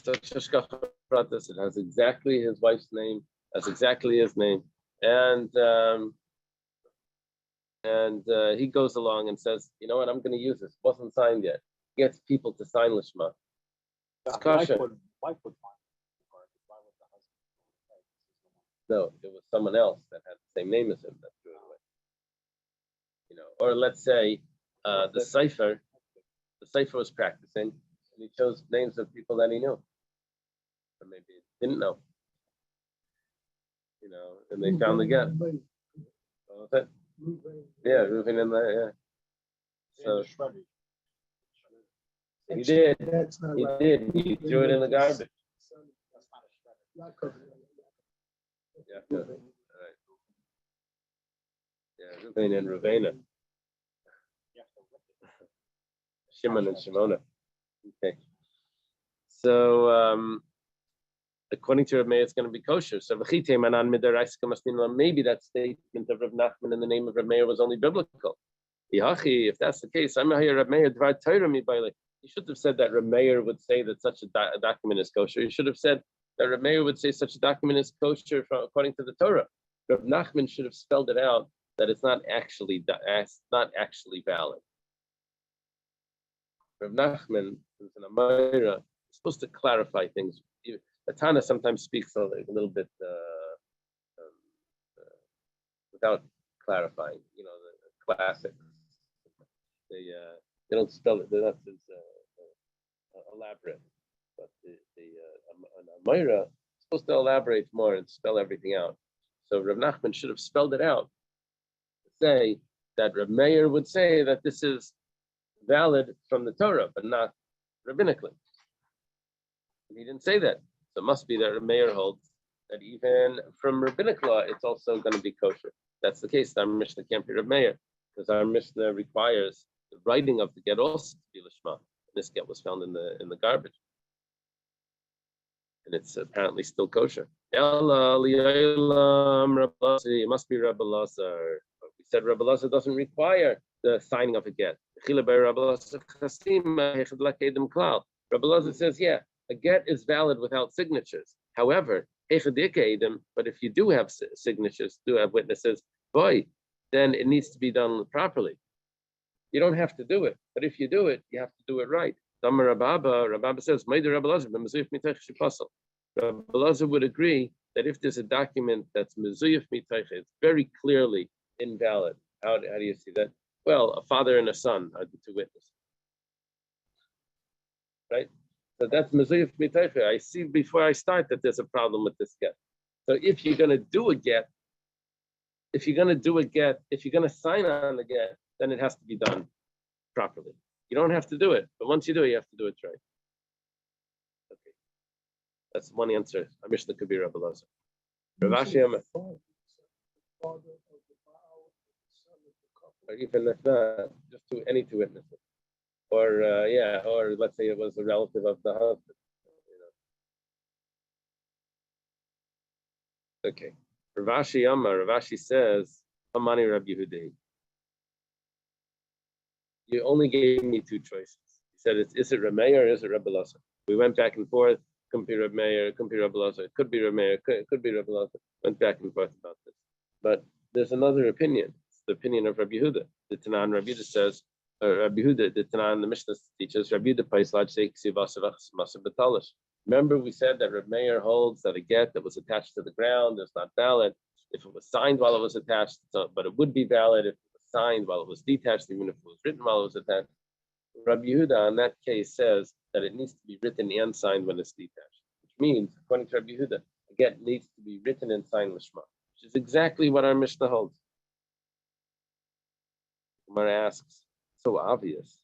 It has exactly his wife's name, has exactly his name, and he goes along and says, you know what, I'm going to use this. It wasn't signed yet. Gets people to sign lishma. It's kosher. Wife would find it. Why would the husband? No, it was someone else that had the same name as him that threw it away. You know, or let's say the cipher was practicing, and he chose names of people that he knew, or maybe he didn't know. You know, and they found the get. What was it? Yeah, Reuven in there. Yeah. So he did. That's not He right. did. He threw it in the garbage. That's not a shredder. Not covered. Yeah. Good. All right. Yeah, Reuven and Ruvena. You have to rip it. Shimon and Shimona. Okay. So according to Rav Meir, it's going to be kosher. So maybe that statement of Rav Nachman in the name of Rav Meir was only biblical. If that's the case, I'm here Rav Meir dvar Torah mi baile. You should have said that Rav Meir would say that such a document is kosher. You should have said that Rav Meir would say such a document is kosher according to the Torah. Rav Nachman should have spelled it out that it's not actually valid. Rav Nachman, who's an Amira, is supposed to clarify things. The Tana sometimes speaks a little bit without clarifying. You know, the classics. They don't spell it. They're not as elaborate. But an Amira is supposed to elaborate more and spell everything out. So Rav Nachman should have spelled it out. To say that Rav Meir would say that this is valid from the Torah, but not rabbinically. And he didn't say that. So it must be that Rav Meir holds that even from rabbinic law, it's also going to be kosher. That's the case. Our Mishnah can't be Rav Meir, because our Mishnah requires the writing of the get also to be lishma. This get was found in the garbage, and it's apparently still kosher. It must be Rabbi Lazar. We said Rabbi Lazar doesn't require the signing of a get. Rabbi Lazar says, yeah, a get is valid without signatures. However, but if you do have signatures, do have witnesses, boy, then it needs to be done properly. You don't have to do it, but if you do it, you have to do it right. Rabbi says, Rabbi Lazar would agree that if there's a document that's mezuyif mitayche, it's very clearly invalid. How do you see that? Well, a father and a son are the two witnesses, right? So that's mezuyif mitayche. I see before I start that there's a problem with this get. So if you're going to do a get, if you're going to sign on the get, then it has to be done properly. You don't have to do it, but once you do it, you have to do it right. Okay, that's one answer. Mishnah could be Rabbi Lazar. Rav Ashi Amar. Or even if not, just any two witnesses, or or let's say it was a relative of the husband. You know. Okay, Rav Ashi Amar. Rav Ashi says, "Amani Rabbi Yehudei." You only gave me two choices. He said, is it Rav Meir or is it Rabbi Lazar? We went back and forth. Could be Rav Meir, could be Rabbi Lazar. Could be Rav Meir, could be Rabbi Lazar. Went back and forth about this. But there's another opinion. It's the opinion of Rabbi Yehuda. The Tanan Rabbi Yehuda says, Rabbi Yehuda, the Tanan, the Mishnah teaches, Rabbi Yehuda Paislad Sheikh Masa Batalish. Remember, we said that Rav Meir holds that a get that was attached to the ground is not valid. If it was signed while it was attached, but it would be valid if signed while it was detached, even if it was written while it was attached. Rabbi Yehuda, in that case, says that it needs to be written and signed when it's detached, which means, according to Rabbi Yehuda, a get needs to be written and signed lishma, which is exactly what our Mishnah holds. Gemara asks, so obvious.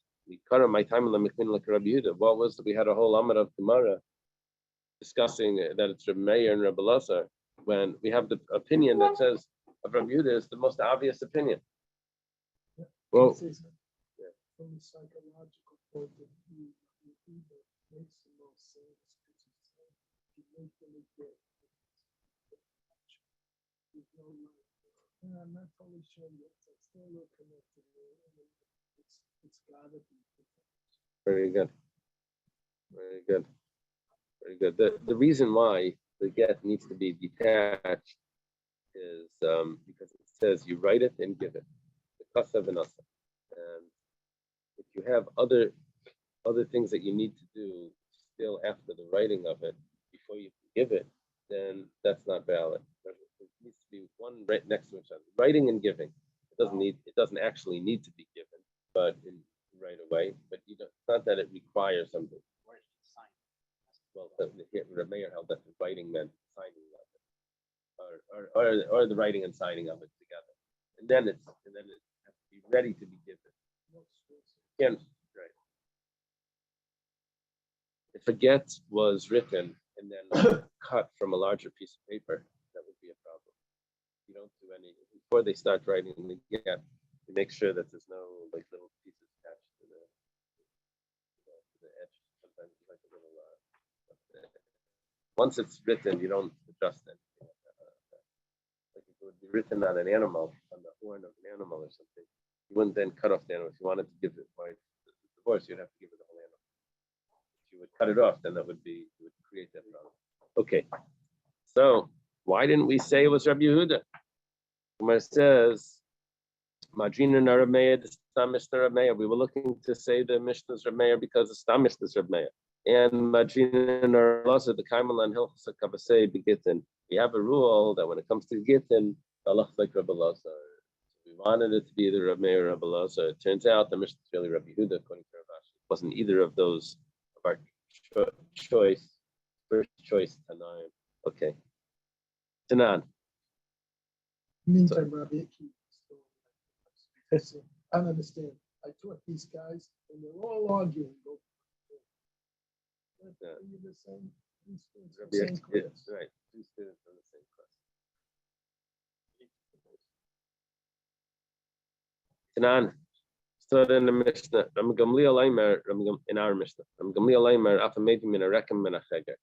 My time in the what was that we had a whole amud of Gemara discussing that it's Reb Meir and Reb Elazar, when we have the opinion that says of Reb Yehuda is the most obvious opinion. Well, From a psychological point of view, Yehuda makes the most sense because you make them again. There's no life. And I'm not totally sure yet. So it's still a little connected. It's gotta be. very good. Very good. Very good. The reason why the get needs to be detached is because it says you write it and give it. The kasa v'nasa. And if you have other things that you need to do still after the writing of it before you can give it, then that's not valid. There needs to be one right next to each other. Writing and giving. It doesn't actually need to be given, but right away. But it's not that it requires something. Where is it signed? Well, the mayor held that the writing meant signing of it, or the writing and signing of it together, and then it has to be ready to be given. Again, right. If a get was written and then cut from a larger piece of paper, that would be a problem. You don't do any before they start writing the get. You make sure that there's no like little pieces attached to the edge. Sometimes it's like a little. Once it's written, you don't adjust anything. Like if it would be written on an animal, on the horn of an animal or something, you wouldn't then cut off the animal. If you wanted to give it the horse, you'd have to give it the whole animal. If you would cut it off, then it would create that problem. Okay, so why didn't we say it was Rabbi Yehuda? Gemara says, Madrina Narameya, the Stam Mishnah Rameya. We were looking to say the Mishnah's Rameya because the Stam Mishnah's Rameya. And Madrina Naralaza, the Kaimal and Hilchasa Kavasei Begittin. We have a rule that when it comes to Gittin, Allah like Rabbi Elazar. We wanted it to be either Rabbi Meir or Rabbi Elazar. It turns out the Mishnah is really Rabbi Yehuda, according to Rav Ashi. It wasn't either of those of our choice, first choice Tanaim. Okay. Tanan. Meantime, Rabbi Akiva. I don't understand. I taught these guys, and they're all arguing. Yeah. You're the same. Rabbi Akiva, right. Two students from the same class. Tanan. So in the Mishnah, Ram Gamliel Aimer, in our Mishnah, Ram Gamliel Aimer, Afamedim min a rekem min a cheger.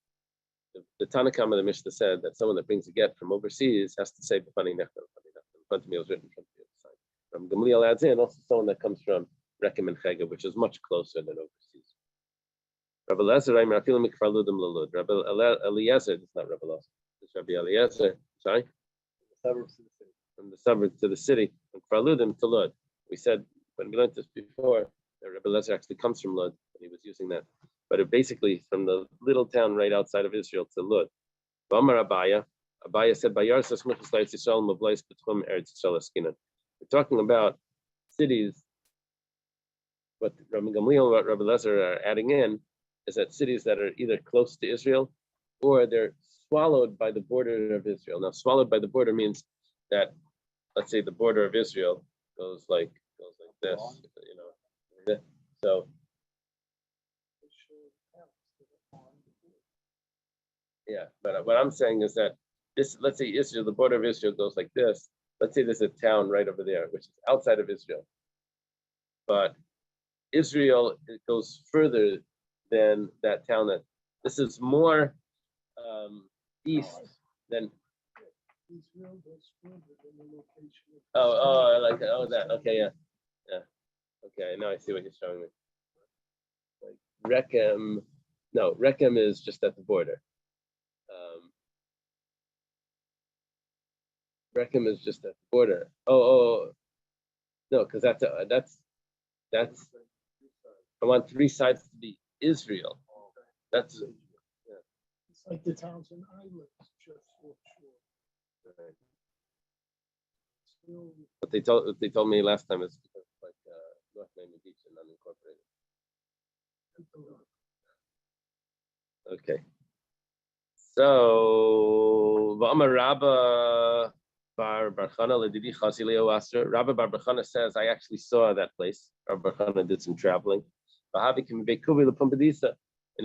The Tanakam of the Mishnah said that someone that brings a get from overseas has to say B'fani Nechta, in front of me was written in front of me at the time. Ram Gamliel adds in also someone that comes from rekem and cheger, which is much closer than overseas. Rabbi Eliezer Aimer, Afilim Mikfar Ludim Lalud. Rabbi Eliezer, it's not Rabbi Eliezer, it's Rabbi Eliezer, sorry? From the suburbs to the city, from Kfar Ludim to Lud. We said when we learned this before that Rabbi Eliezer actually comes from Lud, and he was using that. But it basically from the little town right outside of Israel to Lud. Abaya said, we're talking about cities. What Rabbi Gamliel and what Rabbi Eliezer are adding in is that cities that are either close to Israel or they're swallowed by the border of Israel. Now, swallowed by the border means that, let's say, the border of Israel goes like this, So, yeah, but what I'm saying is that this, let's say Israel, the border of Israel goes like this. Let's say there's a town right over there, which is outside of Israel. But Israel, it goes further than that town. That this is more east than. Israel goes further than the location of that. Okay, yeah. Okay, now I see what you're showing me. Like Rechem is just at the border. Rechem is just at the border. No, because that's I want three sides to be Israel. That's It's like the towns and islands just offshore. right. Still, What they told me last time is because like North Miami Beach and unincorporated. Okay. So V'amar Rabba Bar Barchana Ledidi Chazileo Asr. Rabbi Bar Barchana says, I actually saw that place. Rabbi Barchana did some traveling. And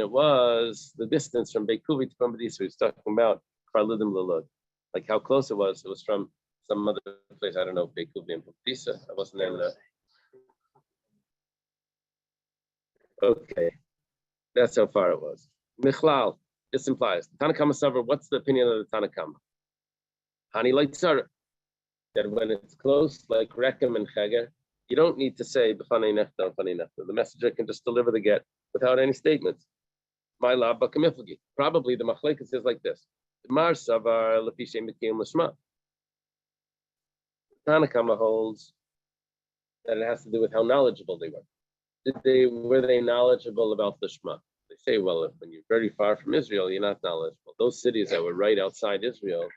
it was the distance from Beikuvi to Pumbedisa. He's talking about Kvarludim Lulud. Like how close it was. It was from some other place. I don't know, Beikuvi and Pumbedisa. I wasn't in the. Okay. That's how far it was. Michlal. This implies Tanakama Savar. What's the opinion of the Tanakama? Hani like Tzara. That when it's close, like Rekem and Cheger, you don't need to say B'fanei Nechta, B'fanei Nechta. The messenger can just deliver the get without any statements. My lab Bakamifagi. Probably the Machlekes is like this. Mar Savar Lepishe Mikim Lishma. Tanakama holds that it has to do with how knowledgeable they were. Were they knowledgeable about the Shema? They say, well, if when you're very far from Israel, you're not knowledgeable. Those cities that were right outside Israel,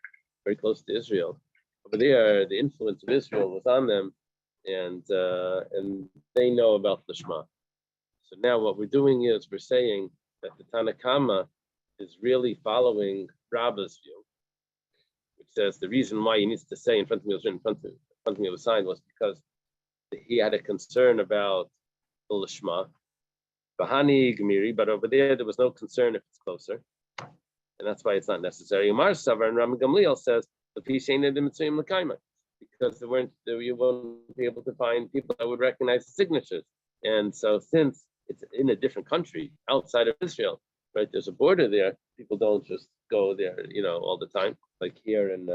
very close to Israel, over there, the influence of Israel was on them, and they know about the Shema. So now what we're doing is we're saying that the Tanakama is really following Rabba's view, which says the reason why he needs to say in front of me, was written in front of me, was signed, was because he had a concern about the Lishma. Bahani Gemiri, but over there was no concern if it's closer, and that's why it's not necessary. Umar Savar and Rami Gamliel says the because you won't be able to find people that would recognize the signatures, and so since it's in a different country outside of Israel, right? There's a border there. People don't just go there, all the time, like here in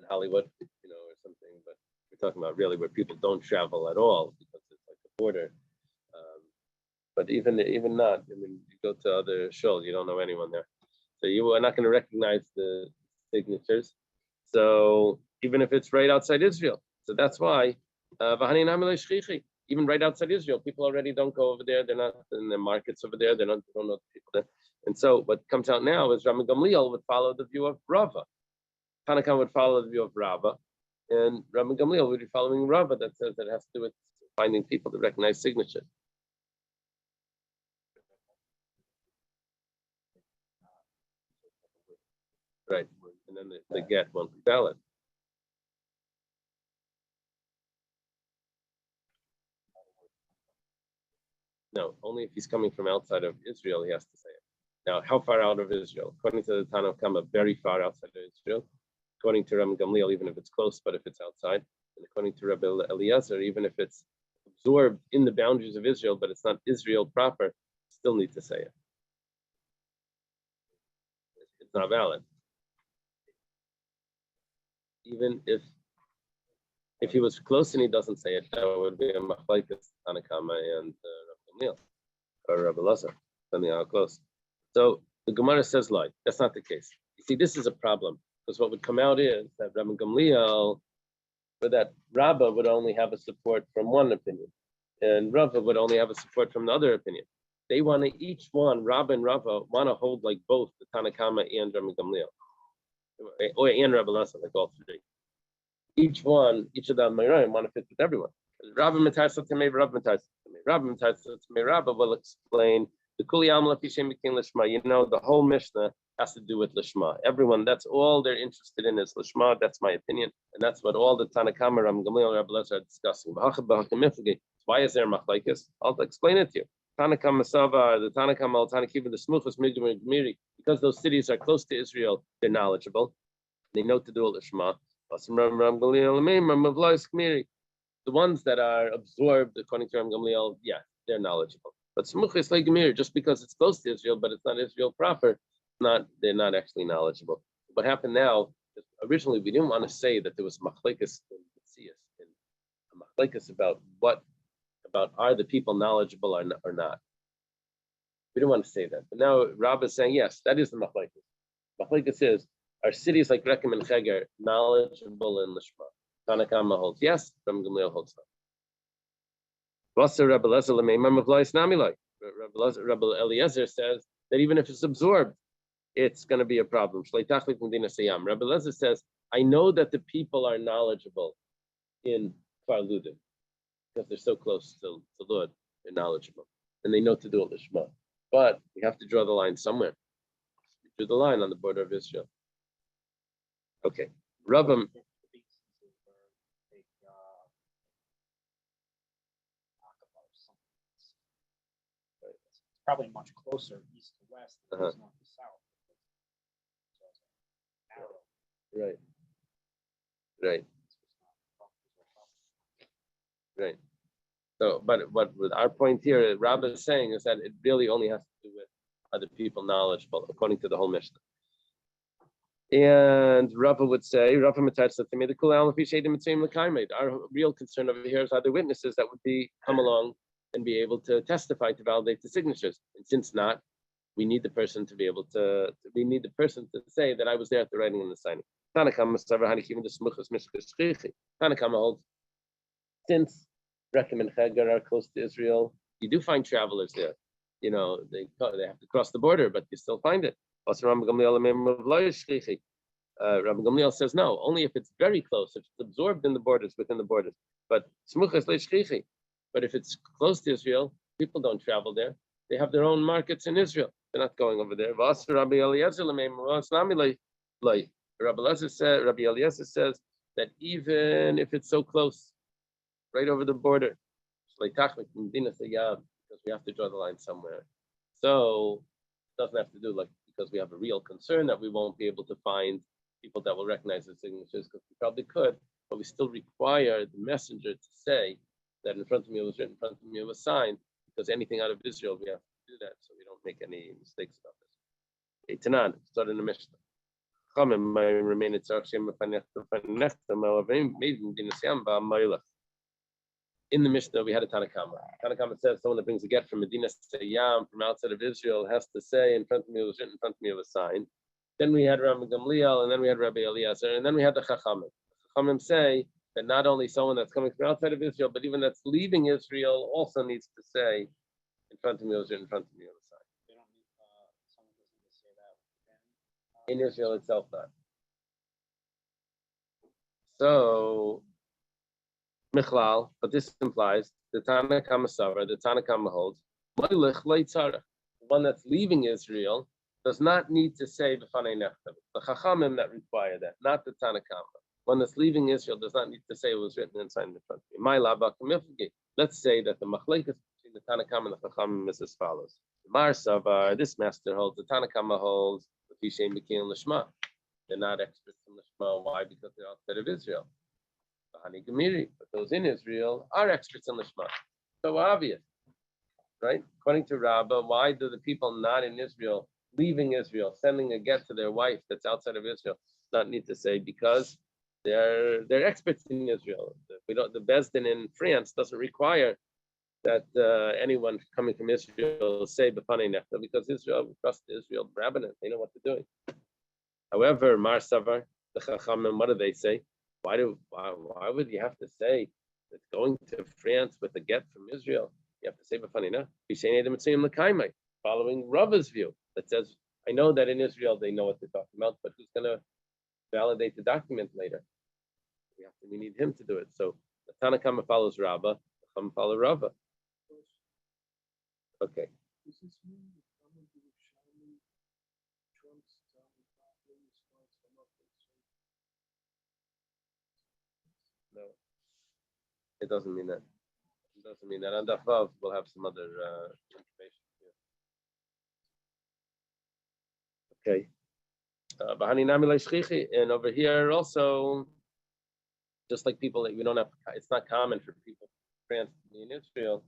Hollywood, or something. But we're talking about really where people don't travel at all because it's like a border. But even not, you go to other shows, you don't know anyone there. So you are not going to recognize the signatures. So even if it's right outside Israel. So that's why, even right outside Israel, people already don't go over there. They're not in the markets over there. They don't know the people there. And so what comes out now is Rami Gamliel would follow the view of Rava. Tanakam would follow the view of Rava. And Rami Gamliel would be following Rava that says that it has to do with finding people to recognize signatures. Right, and then the get won't be valid. No, only if he's coming from outside of Israel, he has to say it. Now, how far out of Israel? According to the Tanakh Kama, very far outside of Israel. According to Ram Gamliel, even if it's close, but if it's outside. And according to Rabbi Eliezer, even if it's absorbed in the boundaries of Israel, but it's not Israel proper, still need to say it. It's not valid. Even if he was close and he doesn't say it, that would be a machlekes Tanakama and Rabbi Gamliel or Rabbi Elazar, depending on how close. So the Gemara says, like, that's not the case. You see, this is a problem because what would come out is that Rabbi Gamliel, or that Rabbah would only have a support from one opinion, and Rava would only have a support from the other opinion. They want to each one, Rabbah and Rava, want to hold like both the Tanakama and Rabbi Gamliel. And Rabbi Elazar, like all three. Each of them want to fit with everyone. Rabbi Matarsa to me, Rabbi Matarsa to me. Rabbi Matarsa to me, Rabbi will explain the Kuli Amla Pishem Bikin Lishma. The whole Mishnah has to do with Lishma. Everyone, that's all they're interested in is Lishma. That's my opinion. And that's what all the Tanakama, Rabbi Gamliel, Rabbi Elazar are discussing. Why is there machlekes? I'll explain it to you. Tanakama Sava, the Tanakama al Tanakiva, the Smuchas Migmiri, because those cities are close to Israel, they're knowledgeable. They know to do Lishma. The ones that are absorbed, according to Ram Gamliel, yeah, they're knowledgeable. But Smuchis like Gemir, just because it's close to Israel, but it's not Israel proper, they're not actually knowledgeable. What happened now? Originally, we didn't want to say that there was machlekes in Metzias, and machlekes about are the people knowledgeable or not. We didn't want to say that, but now Rabbah is saying yes, that is the machlekes. Machlekes is, are cities like Rekem and Cheger knowledgeable in Lishma? Tanakama holds yes, Ram Gamliel holds no. Rabbi Eliezer says that even if it's absorbed, it's going to be a problem. Rabbi Eliezer says, I know that the people are knowledgeable in Kfar Ludim because they're so close to Lud, they're knowledgeable. And they know to do it Lishma. But we have to draw the line somewhere. We drew the line on the border of Israel. Okay. Rabbi probably much closer east to west than it is north to south. So it's narrow. Right. Right. Right. So, but with our point here, Rabbi is saying is that it really only has to do with other people knowledgeable, according to the whole Mishnah. And Rava would say, Rava Matar to me, the Kul our real concern over here is other witnesses that would come along and be able to testify to validate the signatures. And since not, we need the person to be able to say that I was there at the writing and the signing. Tanakama holds, since Rechem and Chegar are close to Israel, you do find travelers there. You know, they have to cross the border, but you still find it. Rabbi Gamliel says no, only if it's very close, if it's absorbed in the borders, within the borders. But if it's close to Israel, people don't travel there. They have their own markets in Israel. They're not going over there. Rabbi Eliezer says that even if it's so close, right over the border, because we have to draw the line somewhere. So it doesn't have to do because we have a real concern that we won't be able to find people that will recognize the signatures, because we probably could, but we still require the messenger to say that in front of me it was written, in front of me it was signed, because anything out of Israel we have to do that so we don't make any mistakes about this. Tanan, started in the Mishnah. In the Mishnah, we had a Tanakama. Tanakama says someone that brings a get from Medina Sayyam, from outside of Israel, has to say, in front of me it was written, in front of me it was signed. Then we had Rabbi Gamliel, and then we had Rabbi Eliezer, and then we had the Chachamim. The Chachamim say that not only someone that's coming from outside of Israel, but even that's leaving Israel also needs to say, in front of me it was written, in front of me it was signed. They don't need someone doesn't need to say that In Israel itself, not. So, Michlal, but this implies the Tanakama Savra, the Tanakama holds, the one that's leaving Israel does not need to say b'fanei nechtav. The Chachamim that require that, not the Tanakama. One that's leaving Israel does not need to say it was written and signed in front of me. Let's say that the machlekes between the Tanakama and the Chachamim is as follows. Mar Savar, this master holds, the Tanakama holds, the Tishem Bekin Lishma. They're not experts in Lishma. Why? Because they're outside of Israel. But those in Israel are experts in Lishma. So obvious, right? According to Rabbah, why do the people not in Israel, leaving Israel, sending a get to their wife that's outside of Israel, not need to say? Because they're experts in Israel. The Bezdin in France doesn't require that anyone coming from Israel say b'fanei nechta, because Israel, we trust Israel rabbinate, they know what they're doing. However, Mar Savar, the Chachamim, what do they say? Why would you have to say that going to France with a get from Israel? You have to say b'fanei, following Rava's view that says, I know that in Israel they know what they're talking about, but who's going to validate the document later? We need him to do it. So the Tanakama follows Rabbah, the Chacham follow Rava. Okay. Does this mean that someone who is shiny trumps No, it doesn't mean that. It doesn't mean that. On Daf Vav, we'll have some other information here. Okay. And over here also, just like people that we don't have, it's not common for people from France to be in Israel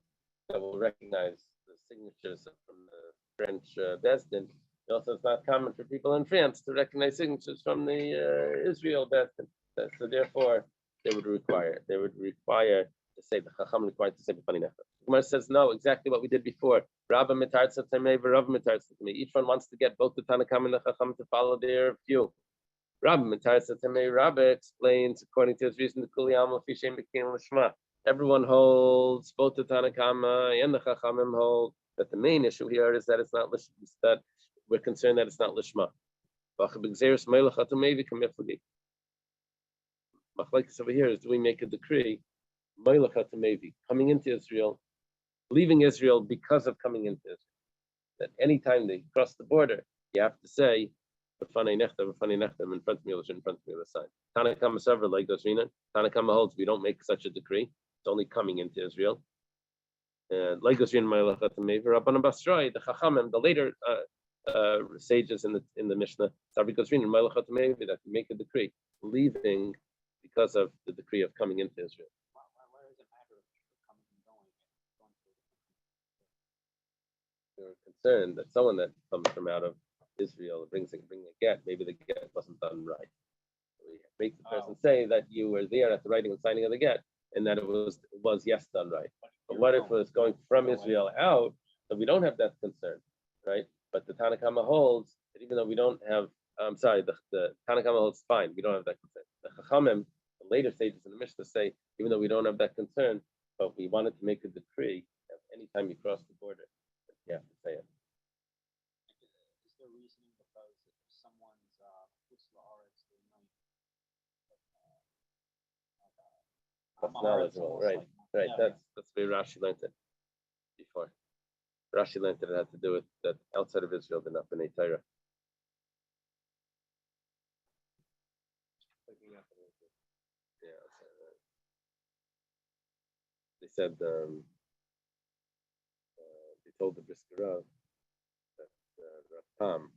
that will recognize the signatures from the French Bezdin. Also, it's not common for people in France to recognize signatures from the Israel Bezdin. So therefore, they would require to say, the Chacham required to say b'fanei nechtav. Gemara says no, exactly what we did before. Rabba mitartza tamei, v'Rava mitartza tamei. Each one wants to get both the Tanakam and the Chacham to follow their view. Rabba mitartza tamei. Rabba explains according to his reason, the Kuliyam l'fi shem b'kin l'shma. Everyone holds, both the Tanakama and the Chachamim hold that the main issue here is that it's not lishma. That we're concerned that it's not lishma. Machlekes over here is, do we make a decree, coming into Israel, leaving Israel because of coming into Israel? That anytime they cross the border, you have to say, b'fanei nechtav, in front of me, in front of me, the sign. Tanakama several like those. Tanakama holds we don't make such a decree. It's only coming into Israel. And like Gosrin Ma'ilachat Mevi, Rabbanan Basroi, the Chachamim, the later sages in the Mishnah, Savi Gosrin Ma'ilachat Mevi, that make a decree, leaving because of the decree of coming into Israel. Why does it matter if you're coming and going to They were concerned that someone that comes from out of Israel brings a get, maybe the get wasn't done right. So we make the person say that you were there at the writing and signing of the get, and that it was yes done right. But what if it was going from Israel out? So we don't have that concern, right? But the Tanna Kama holds that even though we don't have, the Tanna Kama holds fine, we don't have that concern. The Chachamim, the later sages in the Mishnah say, even though we don't have that concern, but we wanted to make a decree that anytime you cross the border, you have to say it. Is there reasoning because if someone's Chutz La'aretz, they might That's knowledgeable, right? Right, Yeah, that's where Rashi learned it before. Rashi learned that it had to do with that outside of Israel, they're not B'nai Torah. Yeah, outside, right. They said they told the Brisker Rav that Rav Pam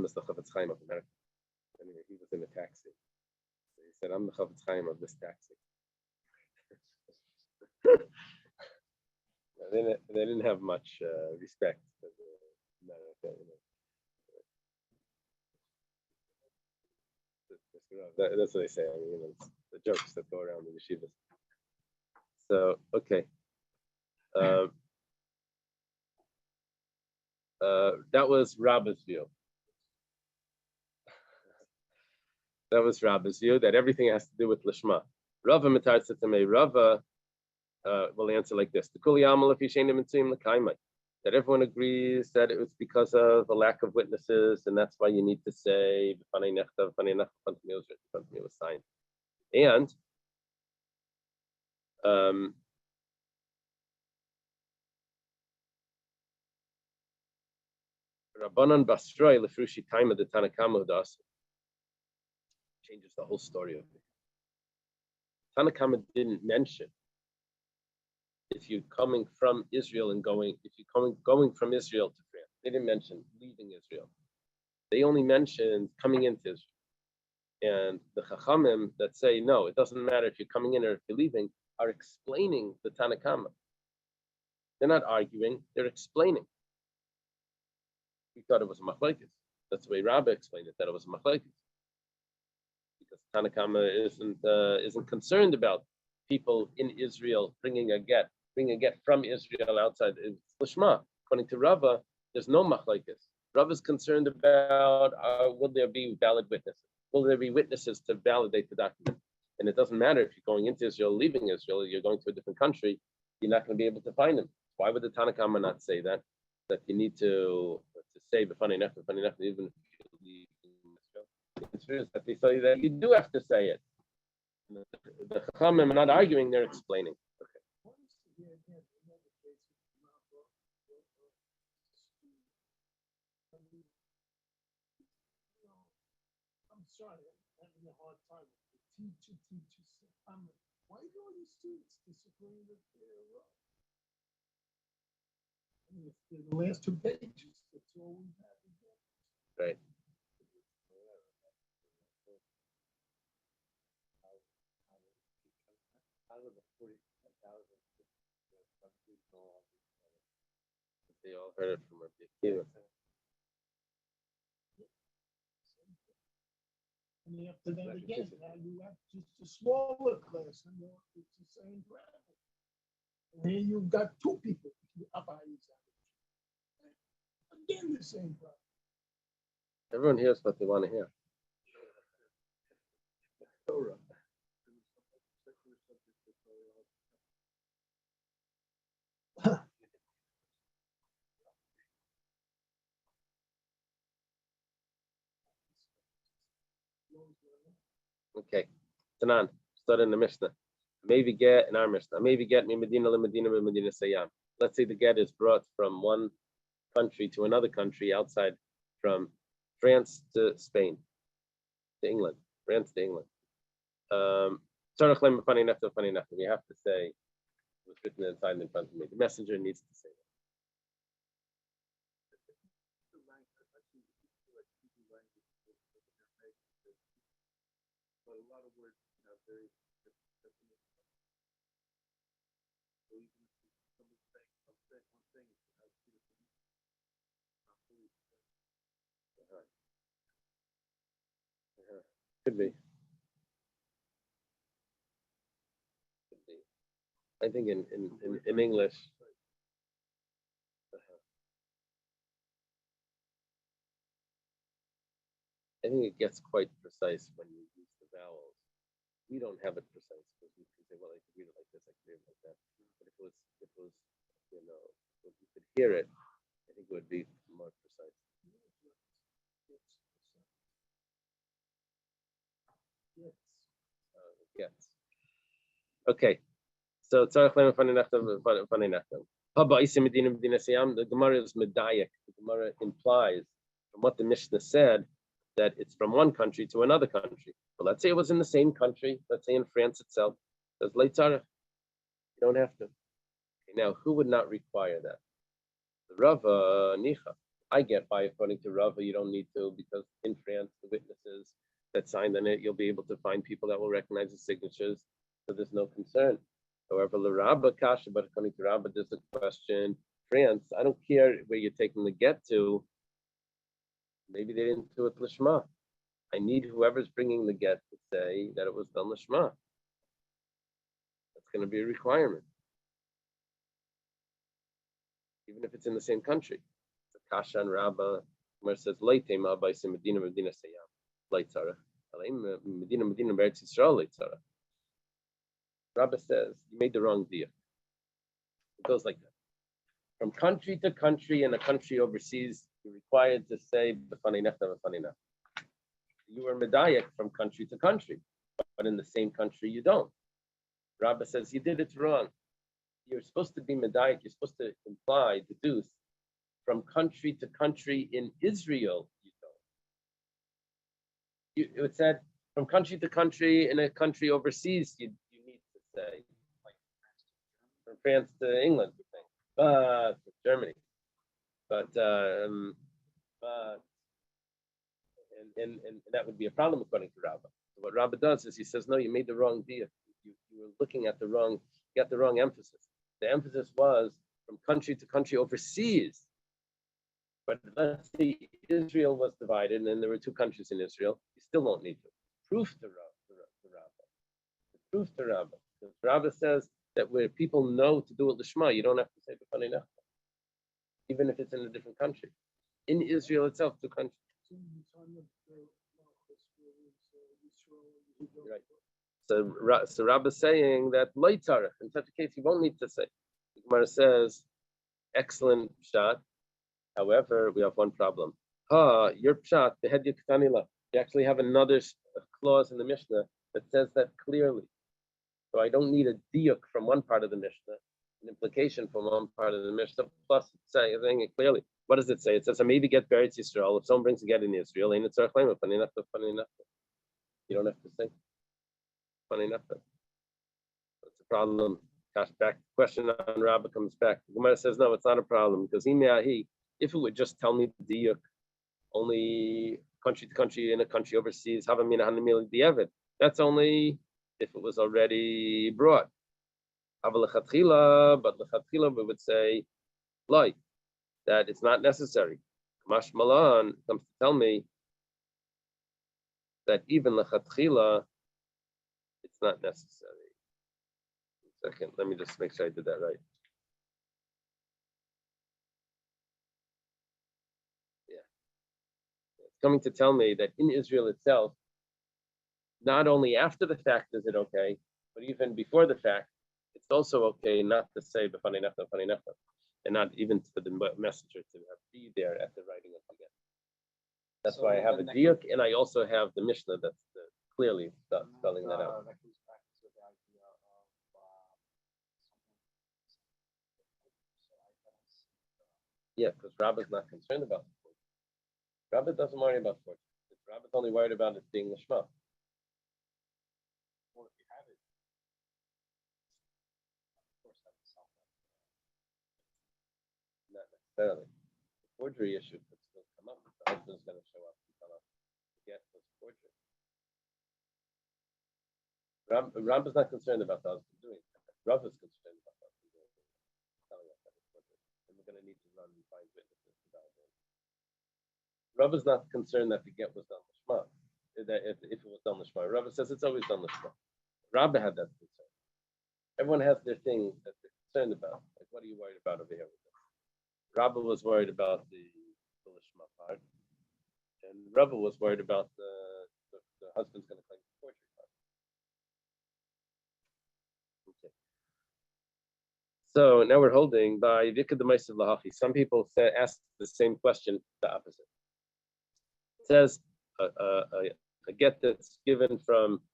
is the Chavetz Chaim of America. Anyway, he was in a taxi. So he said, I'm the Chavetz Chaim of this taxi. They didn't have much respect for the America. That's what they say. I mean, it's the jokes that go around in the yeshivas. So, okay. That was Rabba's view. That was Rabba's view, that everything has to do with Lishma. Rava Matar Tzitame, Rava will answer like this. That everyone agrees that it was because of a lack of witnesses, and that's why you need to say, it was signed. And Rabbanan Basroi Lefrushi Taima the Tanakama Das changes the whole story of it. Tanakama didn't mention if you're coming from Israel and going from Israel to France. They didn't mention leaving Israel. They only mentioned coming into Israel. And the Chachamim that say, no, it doesn't matter if you're coming in or if you're leaving, are explaining the Tanakama. They're not arguing, they're explaining. We thought it was a machlekes. That's the way Rabbah explained it, that it was a machlekes. Because Tanakama isn't concerned about people in Israel bringing a get from Israel outside. It's Lishma. According to Rabbah, there's no machlekes. Rabbah is concerned about will there be valid witnesses? Will there be witnesses to validate the document? And it doesn't matter if you're going into Israel, leaving Israel, you're going to a different country, you're not going to be able to find them. Why would the Tanakama not say that? That you need to say b'fanei nech, even if you leave Israel. The answer is that they say that you do have to say it. The Chachamim are not arguing, they're explaining. Okay. I'm sorry, I'm having a hard time. The teacher said, why do all these students disagree with their I mean, it's the last 2 pages, that's all we have. Right. They all heard it from Rabbi Akiva. And after that again, now you have just a smaller class, and it's the same problem. And here you've got 2 people, again, the same problem. Everyone hears what they want to hear. Okay, Tanan, start in the Mishnah. Maybe get in our Mishnah. Maybe get me Medina le Medina le Medina Sayyam. Let's say the get is brought from one country to another country outside, from France to Spain, to England, France to England. tzarech lehem b'fanei nefesh b'fanei nefesh. You have to say it was written and signed in front of me. The messenger needs to say that. But a lot of words have very different definitions. So even if somebody's saying one thing, it has two different meanings. Not fully the same. Could be. Could be. I think in English. I think it gets quite precise when you use the vowels. We don't have it precise because we can say, well, I could read it like this, I could read it like that. But if it was, you know, if you could hear it, I think it would be more precise. Yes. Okay. So tzarech lehem b'fanei nefesh b'fanei nefesh. Haba isim medina medina siyam. The Gemara is medayek. The Gemara implies from what the Mishnah said that it's from one country to another country. But let's say it was in the same country. Let's say in France itself. It says leitzarech. You don't have to. Okay, now, who would not require that? The Rava Nicha. I get by according to Rava, you don't need to because in France the witnesses that signed on it, you'll be able to find people that will recognize the signatures, so there's no concern. However, the Rabba Kasha, but according to Rabba, there's a question. France, I don't care where you're taking the get to. Maybe they didn't do it lishma. I need whoever's bringing the get to say that it was done lishma. That's going to be a requirement, even if it's in the same country. It's a Kasha and Rabba, where it says Leitema by Medina Medina Sayam Leitzara. Medina Medina Meretz Yisrael Leitzara. Rabba says you made the wrong deal. It goes like that. From country to country in a country overseas, you're required to say b'fanei nefesh b'fanei nefesh. You were medayak from country to country, but in the same country you don't. Rabba says you did it wrong. You're supposed to be medayak. You're supposed to imply, deduce, from country to country in Israel you don't. It said from country to country in a country overseas you need to say, like from France to England, but Germany, but and that would be a problem according to Rabba. So what Rabba does is he says, no, you made the wrong deal. You were looking at the wrong, you got the wrong emphasis. The emphasis was from country to country overseas. But let's say Israel was divided and there were two countries in Israel, you still don't need to. Proof to Rabba. The proof to Rabba. Because Rabba says that where people know to do it l'shma, you don't have to say b'fanei nefesh, even if it's in a different country. In Israel itself, two countries. Right. So Rabbi is saying that leitzarech, in such a case, you won't need to say. The Gemara says, excellent pshat. However, we have one problem. Your pshat, the head yektanila. You actually have another clause in the Mishnah that says that clearly. So I don't need a diuk from one part of the Mishnah, an implication from one part of the Mishnah, plus saying it clearly. What does it say? It says, I maybe get buried in Israel. If someone brings a get in Israel, you don't have to say funny enough. That's a problem. Cash back. Question on Rabba comes back. The Gemara says, no, it's not a problem because if it would just tell me the diuk, only country to country in a country overseas, that's only if it was already brought. But lechatchila, we would say, like, that it's not necessary. Kamash Malan comes to tell me that even lechatchila, it's not necessary. Second, let me just make sure I did that right. Yeah. It's coming to tell me that in Israel itself, not only after the fact is it okay, but even before the fact, it's also okay not to say b'fanei nefesh, and not even for the messenger to be there at the writing of the get. That's why I have a diuk, and I also have the Mishnah that's clearly spelling that out. That goes back to the idea of Yeah, because Rabba's not concerned about the fortune. Rabba doesn't worry about fortune. Rabba's only worried about it being the Shema. or if you have it necessarily. The forgery issue could still come up. The husband's going to show up and tell us the get was forgery. Ram is not concerned about the husband doing it. Rav is concerned about the husband doing it, telling us that it's forgery. And we're going to need to run and find witnesses to validate. Rav is not concerned that the get was done lishma. That if it was done lishma, Rav says it's always done lishma. Rabbi had that concern. Everyone has their thing that they're concerned about. Like, what are you worried about over here with this? Rabbi was worried about the lishma part, and Rabbi was worried about the husband's going to claim the forgery part. Okay. So now we're holding by Vikad the Ma'aser Lahachi. Some people ask the same question, the opposite. It says a get that's given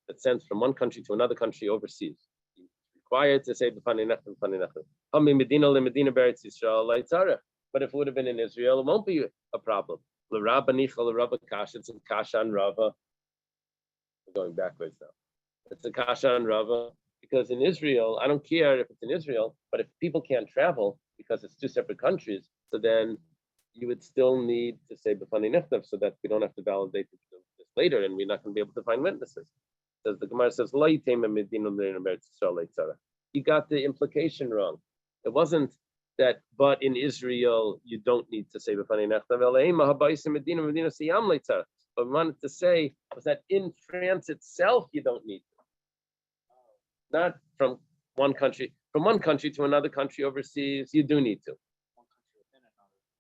that's sent from one country to another country overseas. It's required to say b'fanei nechta b'fanei nechta. Hami medina lemedina beretz Yisrael leitzarech. But if it would have been in Israel, it won't be a problem. L'Rabba nicha l'Rabba kasha. It's a kasha and Rava. We're going backwards now. It's a kasha and Rava because in Israel, I don't care if it's in Israel, but if people can't travel because it's two separate countries, so then you would still need to say b'fanei nechta so that we don't have to validate this later, and we're not going to be able to find witnesses. Says the Gemara says, you got the implication wrong. It wasn't that, but in Israel you don't need to say b'fanei nechta. What we wanted to say was that in France itself you don't need to. Not from one country to another country overseas, you do need to.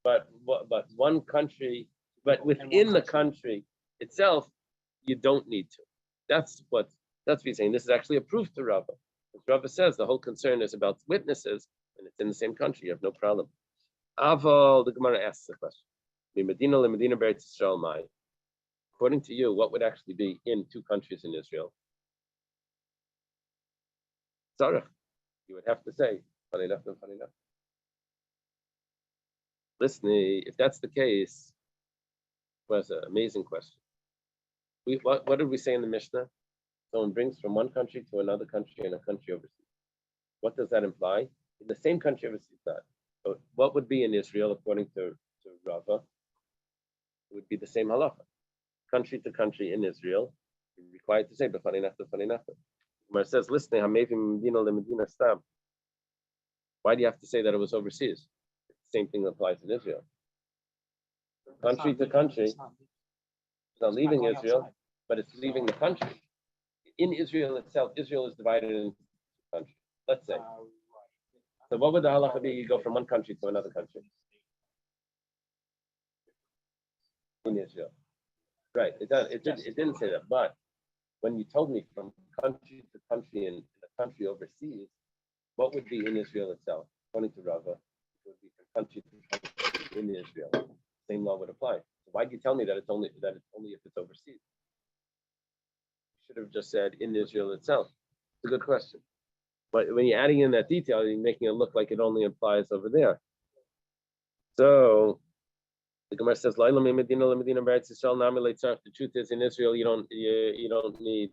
But one country, but within the country itself, you don't need to. That's what he's saying. This is actually a proof to Rava. As Rava says, the whole concern is about witnesses, and it's in the same country. You have no problem. Aval, the Gemara asks the question: Medina leMedina beretz Yisrael mai. According to you, what would actually be in two countries in Israel? Tzarech. You would have to say fanei nechta and fanei nechta. Listen, if that's the case, it was an amazing question. What did we say in the Mishnah? Someone brings from one country to another country and a country overseas. What does that imply? In the same country overseas, not. So what would be in Israel according to Rava? It would be the same halacha. Country to country in Israel, you're required to say b'fanei nechta, b'fanei nechta. Where it says, listen, hamevim medina leMedina stam. Why do you have to say that it was overseas? The same thing applies in Israel. Country to country, it's not leaving Israel, but it's leaving the country. In Israel itself, Israel is divided into countries. Let's say. So what would the halacha be? You go from one country to another country. In Israel. Right. It didn't say that. But when you told me from country to country and a country overseas, what would be in Israel itself? According to Rava, it would be from country to country in Israel. Same law would apply. So why do you tell me that it's only if it's overseas? You should have just said in Israel itself. It's a good question. But when you're adding in that detail, you're making it look like it only applies over there. So the Gemara says, the truth is in Israel you don't need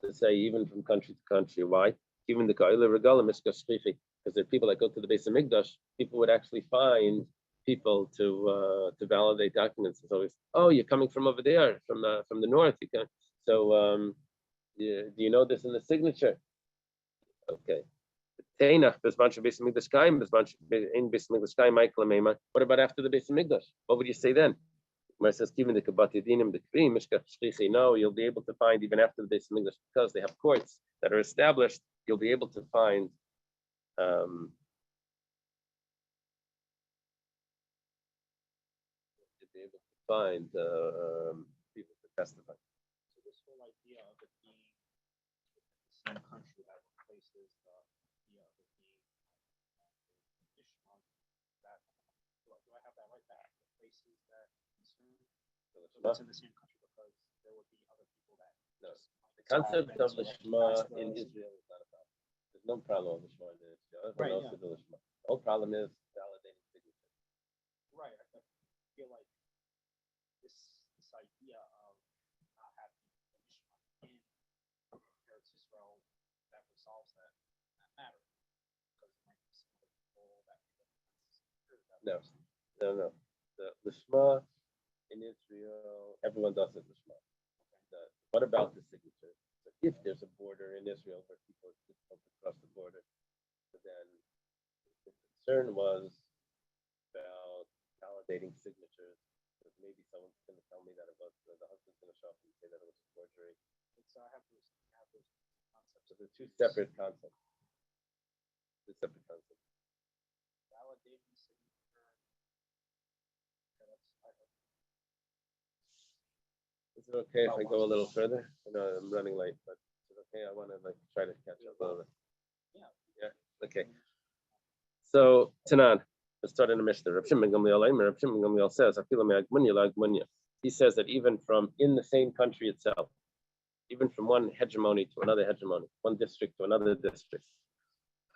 to say even from country to country. Why? Even the because there are people that go to the base of Mikdash, people would actually find people to validate documents. It's always, oh, you're coming from over there, from the north. You can. So do you know this in the signature? Okay. What about after the base of Mikdash? What would you say then? Where it says, no, you'll be able to find even after the base of Mikdash because they have courts that are established. You'll be able to find people to testify. So this whole idea of it being the same country that replaces the idea of it being Ishmael, that do I have that right? That replaces that concern? So it's in the same country because there would be other people that. No. The concept of the Shema in Israel is not a problem. There's no problem with the Shema in Israel. Right, yeah. The whole problem is validating signature. Right. I feel like this idea of not having Ishmael in Eretz Yisrael that resolves that matter because it might be some other people that No. No. The Lishma in Israel, everyone does it Lishma. What about the signature? So if there's a border in Israel where people are difficult to cross the border, so then the concern was about validating signatures. Because maybe someone's going to tell me that it was the husband's going to show up and say that it was a forgery. So I have those concepts. So they're two separate concepts. Two separate concepts. Validating signature. Okay, Is it okay if I go a little further? I know I'm running late, but is it okay? I want to try to catch up a little bit. Yeah. Okay. So Tanan, let's start in the Mishnah. Rav Shimon Gamliel says, he says that even from in the same country itself, even from one hegemony to another hegemony, one district to another district,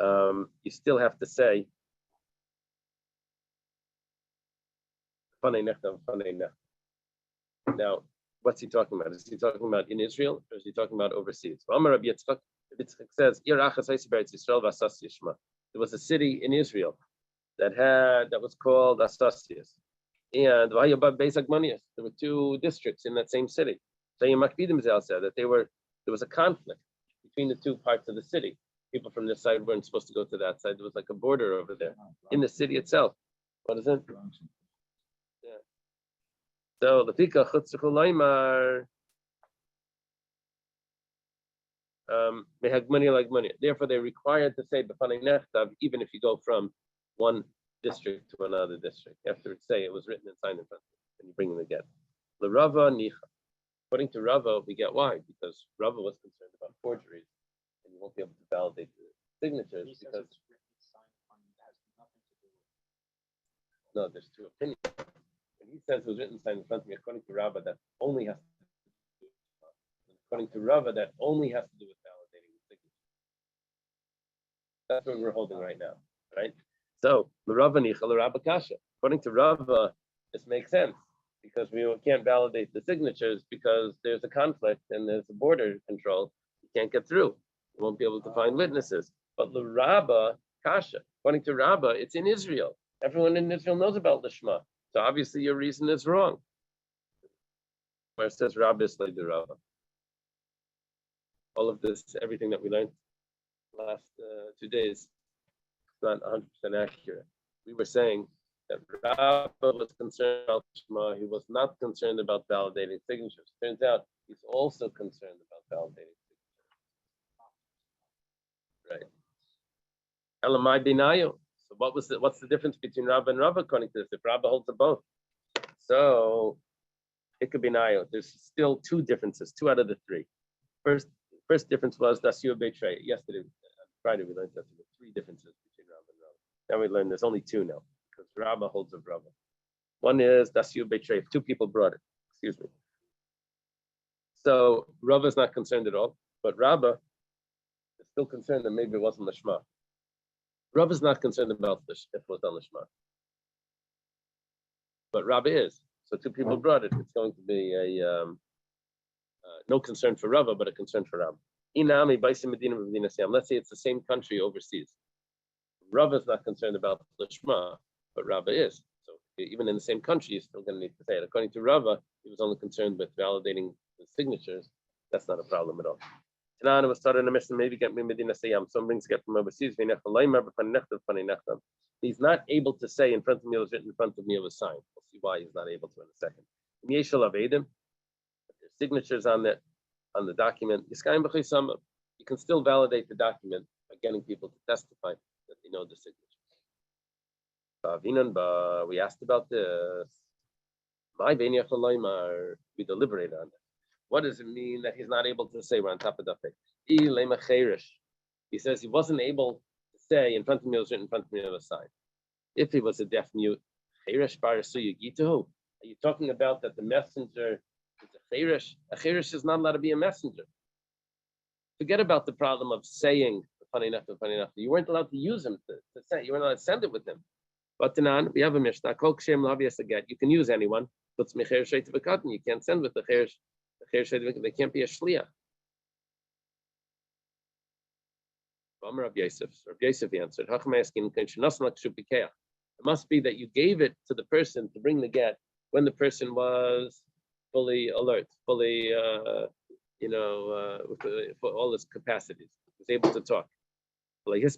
you still have to say now. What's he talking about? Is he talking about in Israel or is he talking about overseas? Yitzchak says, there was a city in Israel that was called Astasias. And there were two districts in that same city. Said that there was a conflict between the two parts of the city. People from this side weren't supposed to go to that side. There was like a border over there in the city itself. What is it? So the Pika Chutzchul Laimar Mehagmani like money. Therefore, they're required to say B'fanei Nechtav, even if you go from one district to another district. You have to say it was written and signed in front of you, and you bring in the get. The Rava Nicha. According to Rava, we get why, because Rava was concerned about forgeries, and you won't be able to validate the signatures because it's written, signed, it has nothing to do with. no, there's two opinions. When he says it was written signed in front of me, according to Rava, that only has to do with according to Rava, that only has to do with validating the signature. That's what we're holding right now, right? So the Rava Nicha, the Rava Kasha. According to Rava, this makes sense because we can't validate the signatures because there's a conflict and there's a border control. You can't get through. You won't be able to find witnesses. But the Rava Kasha, according to Rava, it's in Israel. Everyone in Israel knows about Lishma. So obviously your reason is wrong. Where it says Rabbi is like the Rava. All of this, everything that we learned last 2 days, is not 100% accurate. We were saying that Rabbi was concerned about Shema. He was not concerned about validating signatures. Turns out he's also concerned about validating signatures. Right. Elamai binayu. So what's the difference between Rabba and Rava according to this? If Rabba holds to both. So it could be nayo. There's still two differences, 2 out of the 3. First difference was Dasyu Betray. Yesterday, Friday, we learned that there were 3 differences between Rabba and Rava. Now we learned there's only 2 now, because Rabba holds of Rava. One is Dasyu Betray. If 2 people brought it, excuse me. So Rava is not concerned at all, but Rabba is still concerned that maybe it wasn't Lishma. Rava is not concerned about this if it was done Lishma. But Rabba is. So 2 people brought it. It's going to be a no concern for Rava, but a concern for Rabba. Let's say it's the same country overseas. Rava is not concerned about Lishma, but Rabba is. So even in the same country, you're still going to need to say it. According to Rava, he was only concerned with validating the signatures. That's not a problem at all. Tanan was started in a mission, maybe get me Medina Sayam. Some brings get from overseas. He's not able to say in front of me, it was written in front of me, it was signed. We'll see why he's not able to in a second. There's signatures on the document. You can still validate the document by getting people to testify that they know the signature. We asked about this. We deliberated on that. What does it mean that he's not able to say? We're on top of the page. He says he wasn't able to say in front of me, it was written in front of me, it was signed. If he was a deaf mute, are you talking about that the messenger is a cherish? A cherish is not allowed to be a messenger. Forget about the problem of saying you weren't allowed to use him to say. You weren't allowed to send it with him. But Tanan, we have a Mishnah. You can use anyone. You can't send with the cherish. They can't be a shliach. Rabbi Yosef answered, It must be that you gave it to the person to bring the get when the person was fully alert, fully, for all his capacities, was able to talk. As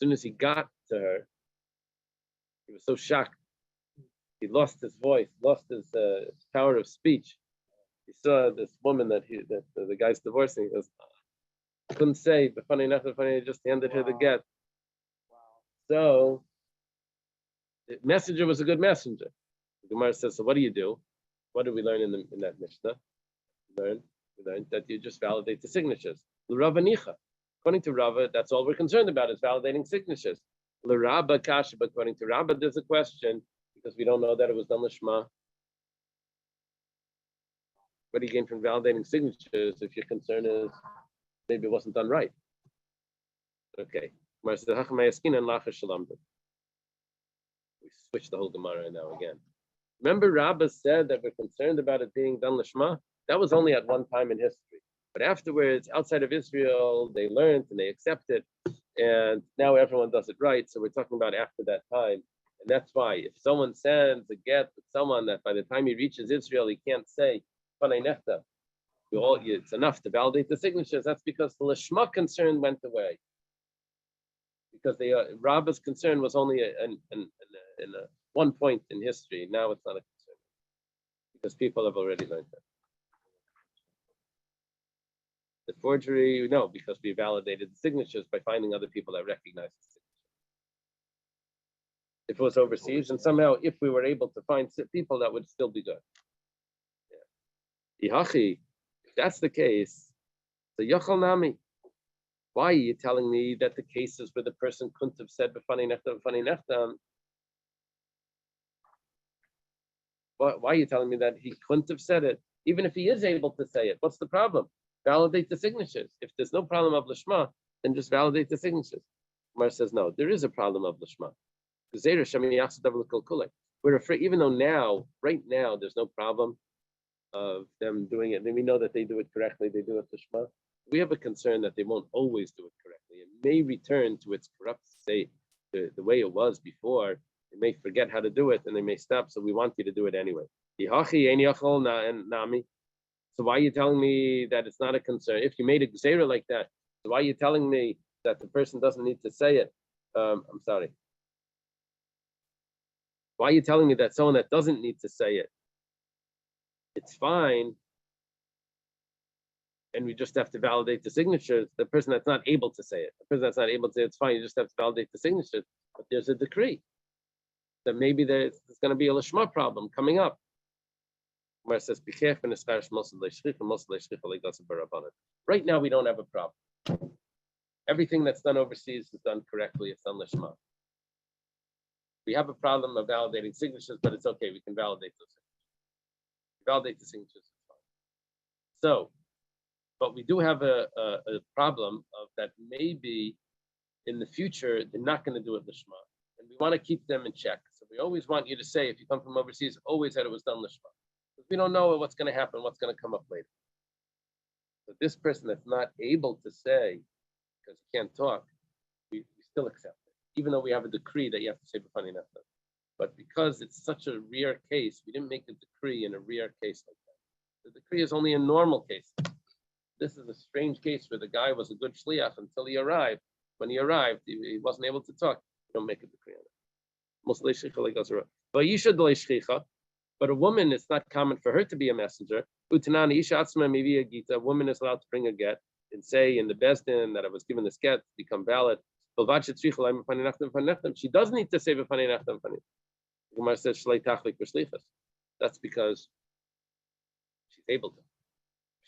soon as he got to her, he was so shocked. He lost his voice, lost his power of speech. He saw this woman that the guy's divorcing. He goes, couldn't say, but funny enough, he just handed her the get. So the messenger was a good messenger. The Gemara says, so what do you do? What did we learn in that Mishnah? We learned that you just validate the signatures. L'Rava nicha. According to Rava, that's all we're concerned about is validating signatures. L'Rabba kasha, but according to Rava, there's a question because we don't know that it was done l'shma. What do you gain from validating signatures if your concern is maybe it wasn't done right? Okay. We switch the whole Gemara now again. Remember, Rabbah said that we're concerned about it being done l'shma. That was only at one time in history. But afterwards, outside of Israel, they learned and they accepted, and now everyone does it right. So we're talking about after that time, and that's why if someone sends a get to someone that by the time he reaches Israel, he can't say "Panei nechta," it's enough to validate the signatures. That's because the l'shma concern went away. Because the Rabbah's concern was only in one point in history. Now it's not a concern because people have already learned that. The forgery, no, because we validated the signatures by finding other people that recognize the signature. If it was overseas, and somehow if we were able to find people, that would still be good. Yeah. If that's the case, so Yochel Nami. Why are you telling me that the cases where the person couldn't have said b'fanei nechtam? Why are you telling me that he couldn't have said it? Even if he is able to say it, what's the problem? Validate the signatures. If there's no problem of l'shma, then just validate the signatures. Mar says, no, there is a problem of l'shma. We're afraid, even though right now, there's no problem of them doing it. And we know that they do it correctly, they do it l'shma. We have a concern that they won't always do it correctly. It may return to its corrupt state, the way it was before. They may forget how to do it and they may stop. So we want you to do it anyway. So why are you telling me that it's not a concern? If you made a gzeira like that, so why are you telling me that the person doesn't need to say it? I'm sorry. Why are you telling me that someone that doesn't need to say it, it's fine, and we just have to validate the signatures? The person that's not able to say it, the person that's not able to say it, it's fine, you just have to validate the signatures. But there's a decree that maybe there's going to be a lishma problem coming up. Where it says, right now we don't have a problem. Everything that's done overseas is done correctly, it's done lishma. We have a problem of validating signatures, but it's okay, we can validate those signatures. Validate the signatures, it's fine. So, but we do have a problem of that maybe in the future they're not going to do it lishma, and we want to keep them in check. So we always want you to say, if you come from overseas, always that it was done lishma. We don't know what's going to happen, what's going to come up later. So this person that's not able to say, because he can't talk, we still accept it, even though we have a decree that you have to say b'fanei nechtam. But because it's such a rare case, we didn't make a decree in a rare case like that. The decree is only in normal cases. This is a strange case where the guy was a good shliach until he arrived. When he arrived, he wasn't able to talk. We don't make a decree on it. But a woman, it's not common for her to be a messenger. A woman is allowed to bring a get and say in the Bezdin that I was given this get to become valid. She does need to say b'fanei nechtam. Gemara says that's because she's able to.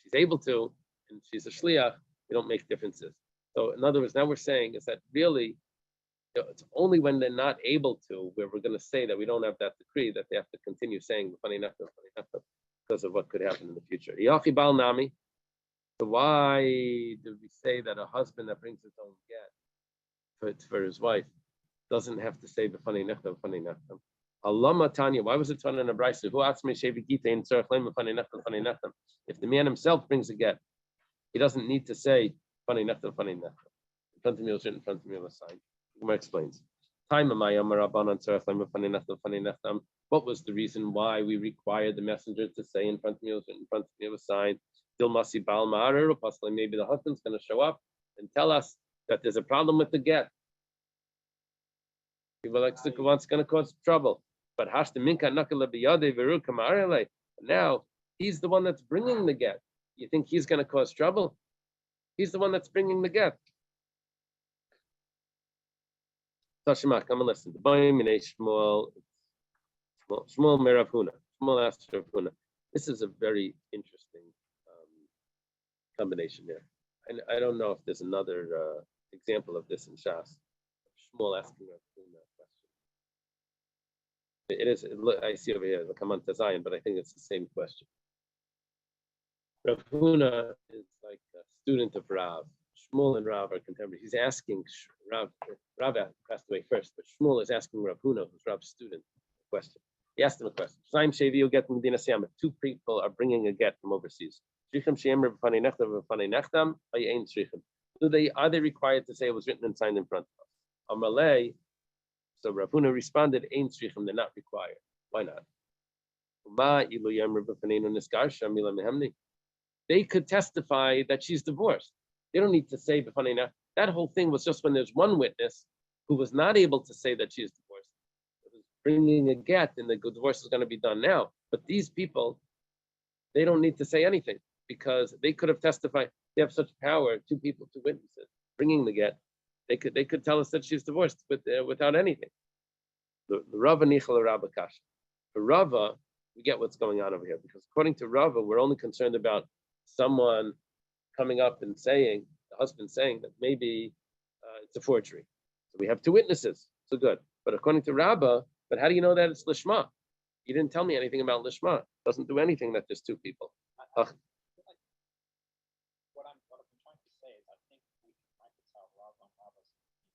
She's able to, and she's a shliach. We don't make differences. So in other words, now we're saying is that really, it's only when they're not able to, where we're going to say that we don't have that decree, that they have to continue saying b'fanei nechtam because of what could happen in the future. So why do we say that a husband that brings his own get for his wife doesn't have to say b'fanei nechtam? Allah Tanya, why was it done in a brayso? Who asked me shevi gita in tzarich leim b'fanei nechtam? If the man himself brings a get, he doesn't need to say b'fanei nechtam. In front of me, or in front of me on a sign. Gemara explains. What was the reason why we required the messenger to say in front of me, it was in front of me, it was signed, maybe the husband's going to show up and tell us that there's a problem with the get. People like what's going to cause trouble. But now he's the one that's bringing the get. You think he's going to cause trouble? He's the one that's bringing the get. Tashima, come and listen. Shmuel Merav Huna. Shmuel asked Rav Huna. This is a very interesting combination here. And I don't know if there's another example of this in Shas. Shmuel asking Rav Huna a question. It is. I see over here. It'll come on to Zion, but I think it's the same question. Rav Huna is like a student of Rav. Shmuel and Rav are contemporaries. He's asking Rav passed away first, but Shmuel is asking Rav Huna, who's Rav's student, a question. He asked him a question. Two people are bringing a get from overseas. Are they required to say it was written and signed in front of us? Amalei. So Rav Huna responded, they're not required. Why not? They could testify that she's divorced. They don't need to say that whole thing was just when there's one witness who was not able to say that she is divorced. It was bringing a get, and the divorce is going to be done now. But these people, they don't need to say anything because they could have testified. They have such power. Two people, two witnesses, bringing the get. They could tell us that she's divorced without anything. The Rava Nichal Rava Kasha. For Rava, we get what's going on over here because according to Rava, we're only concerned about someone coming up and saying, the husband saying that maybe it's a forgery. So we have two witnesses. So good. But according to Rabbah, but how do you know that it's Lishma? You didn't tell me anything about Lishma. It doesn't do anything that there's two people. What I've been trying to say is I think we can reconcile Rav and Rabbah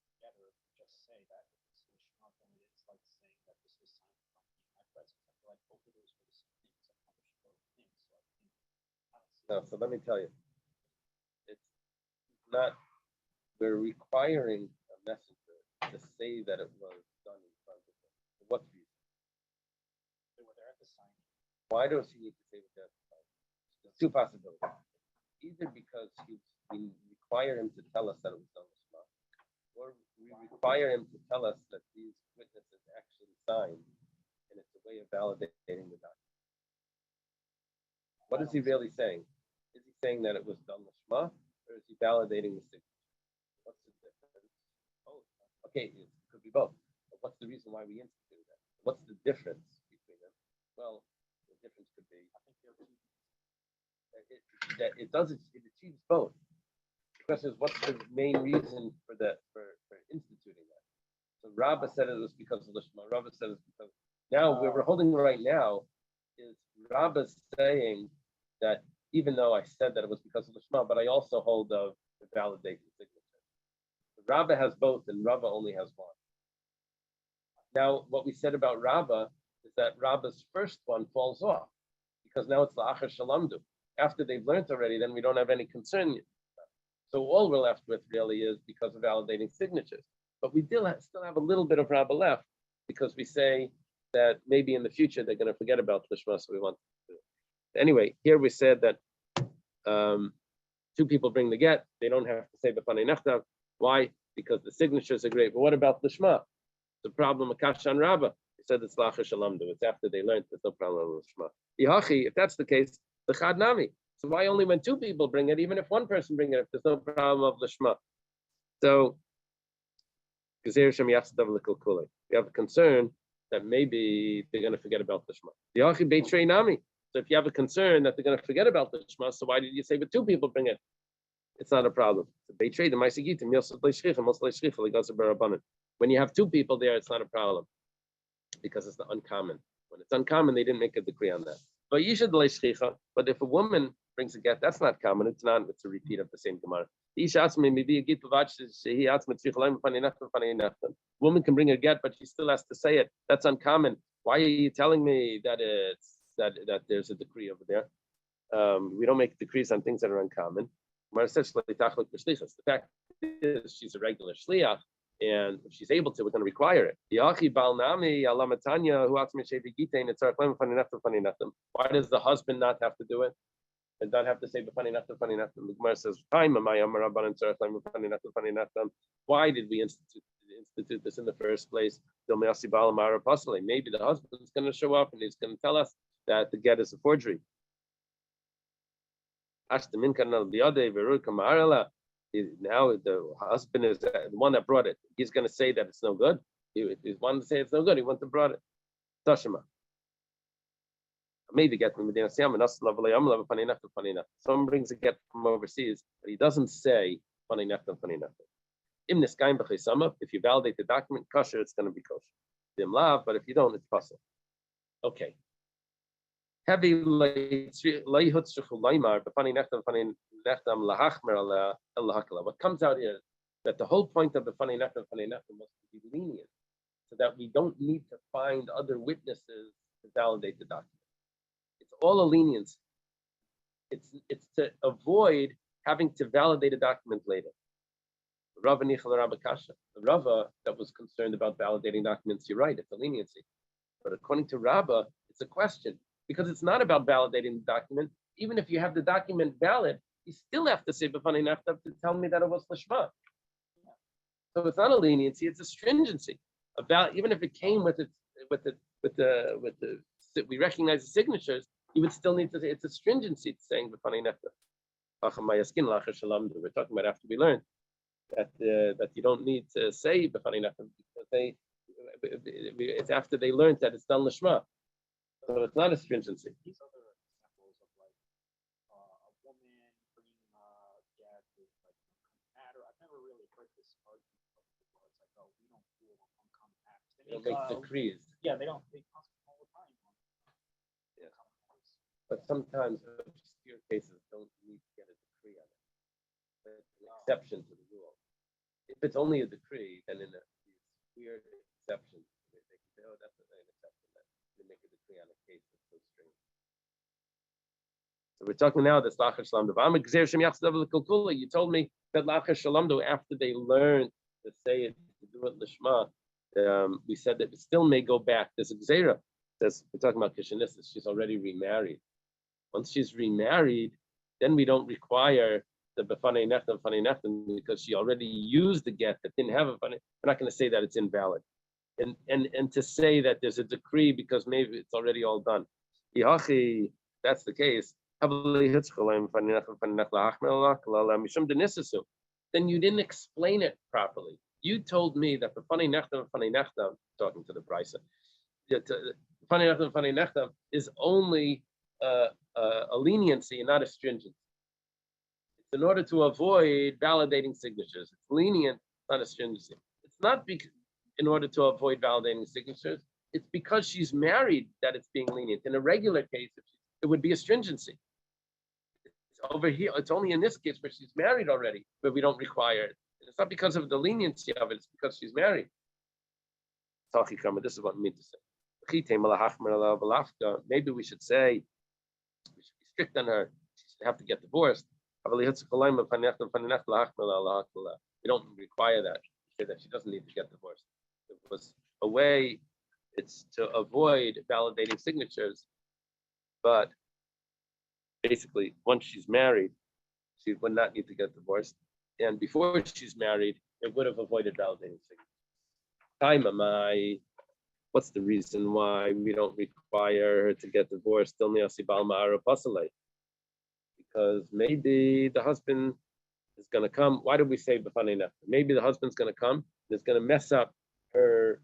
together and just say that it's Lishma, then it's like saying that this was signed from my presence. I feel like both of those were the same things, accomplished both things. So I think No, so let me tell you. It's not, we're requiring a messenger to say that it was done in front of them. For what reason? they were there at the signing. Why does he need to say that? There's two possibilities. Either because we require him to tell us that it was done with Shema, or we require him to tell us that these witnesses actually signed, and it's a way of validating the document. What is he really saying? Is he saying that it was done with Shema, or is he validating the signature? What's the difference? Oh, okay, it could be both. But what's the reason why we instituted that? What's the difference between them? Well, the difference could be it achieves both. The question is, what's the main reason for instituting that? So Rabbah said it was because of Lishma. Rabbah said it's because now where we're holding right now is Rabbah saying that even though I said that it was because of Lishma, but I also hold of the validating signature. So Rabbah has both, and Rabbah only has one. Now, what we said about Rabbah is that Rabbah's first one falls off because now it's la'achar shalamdu. After they've learned already, then we don't have any concern. So all we're left with really is because of validating signatures. But we still have a little bit of Rabbah left because we say that maybe in the future they're going to forget about Lishma, so we want to do it. Anyway, here we said that two people bring the get. They don't have to say b'fanei nechtav. Why? Because the signatures are great. But what about Lishma? The problem of Kashan Rabbah. He said it's la'achar shalamdu. It's after they learned. There's no problem with Lishma. Yihachi, if that's the case, the chad nami. So why only when two people bring it, even if one person bring it, if there's no problem of Lishma? So we have a concern that maybe they're going to forget about Lishma. Yihachi beitrei nami. So if you have a concern that they're going to forget about the Shema, so why did you say, but two people bring it? It's not a problem. When you have two people there, it's not a problem because it's uncommon. When it's uncommon, they didn't make a decree on that. But but if a woman brings a get, that's not common. It's not. It's a repeat of the same Gemara. Woman can bring a get, but she still has to say it. That's uncommon. Why are you telling me that it's that there's a decree over there? We don't make decrees on things that are uncommon. The fact is, she's a regular shliach. And if she's able to, we're going to require it. Why does the husband not have to do it? And not have to say funny nothing. The Gemara says, why did we institute this in the first place? Maybe the husband's going to show up and he's going to tell us that the get is a forgery. Now the husband is the one that brought it. He's going to say that it's no good. He's wanted to say it's no good. He wouldn't have brought it. Tashima. Maybe get from Medina Siyam and us love funny enough. Someone brings a get from overseas, but he doesn't say funny enough. If you validate the document, kosher, it's going to be kosher. But if you don't, it's possible. Okay. Heavy what comes out here that the whole point of the funny naftam was to be lenient, so that we don't need to find other witnesses to validate the document. It's all a leniency. It's to avoid having to validate a document later. The Rava that was concerned about validating documents, you're right, it's a leniency. But according to Rabbah, it's a question. Because it's not about validating the document. Even if you have the document valid, you still have to say b'fanei naftav to tell me that it was lishma. So it's not a leniency; it's a stringency. About even if it came with we recognize the signatures, you would still need to say it's a stringency to saying b'fanei naftav. We're talking about after we learned that you don't need to say b'fanei naftav because it's after they learned that it's done lishma. So it's not a stringency. These other examples of like a woman bringing get with like matter. I've never really heard this argument before. It's like, oh, we don't do uncommon matters. They make decrees. Yeah, they don't. They pass them all the time. Yeah. But sometimes obscure cases don't need to get a decree on it. It's an exception to the rule. If it's only a decree, then in a weird exception, they can say, oh, that's an exception. They make a decree on a case that's so strange. So we're talking now this Lachar Shalamdo. You told me that Lachar Shalamdo, after they learned to say it, to do it Lishma, we said that it still may go back. There's a Gzeira. We're talking about Kishanissus. She's already remarried. Once she's remarried, then we don't require the B'fanei Neftam because she already used the get that didn't have a funny. We're not going to say that it's invalid. And to say that there's a decree because maybe it's already all done. That's the case. Then you didn't explain it properly. You told me that the funny nechtam, talking to the Brisa, funny nechtam is only a leniency and not a stringency. It's in order to avoid validating signatures. It's lenient, not a stringency. It's not because in order to avoid validating signatures, it's because she's married that it's being lenient. In a regular case, it would be a stringency. It's over here, it's only in this case where she's married already, where we don't require it. And it's not because of the leniency of it, it's because she's married. This is what I mean to say. Maybe we should say, we should be strict on her. She should have to get divorced. We don't require that. We say that she doesn't need to get divorced. It was a way, it's to avoid validating signatures, but basically once she's married, she would not need to get divorced. And before she's married, it would have avoided validating signatures. What's the reason why we don't require her to get divorced? Because maybe the husband is going to come. Why do we say b'fanei neftam? Maybe the husband's going to come and it's going to mess up her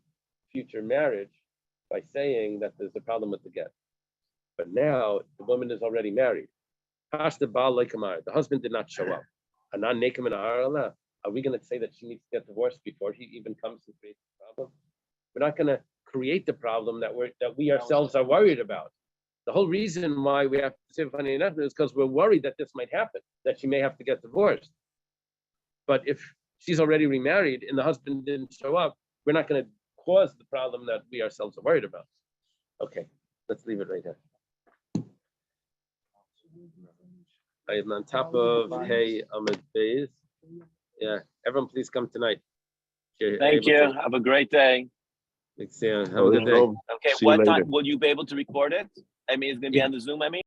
future marriage by saying that there's a problem with the get. But now the woman is already married. The husband did not show up. Are we going to say that she needs to get divorced before he even comes to create the problem? We're not going to create the problem that we ourselves are worried about. The whole reason why we have to say b'fanei neftam is because we're worried that this might happen, that she may have to get divorced. But if she's already remarried and the husband didn't show up, we're not going to cause the problem that we ourselves are worried about. Okay, let's leave it right here. I am on top of Hey Ahmed Beis. Yeah, everyone please come tonight. you're Thank able you. to- Have a great day. Thanks, yeah. Have a good day. Okay, See you what time later. will you be able to record it? I mean, it's gonna be Yeah. on the Zoom, I mean?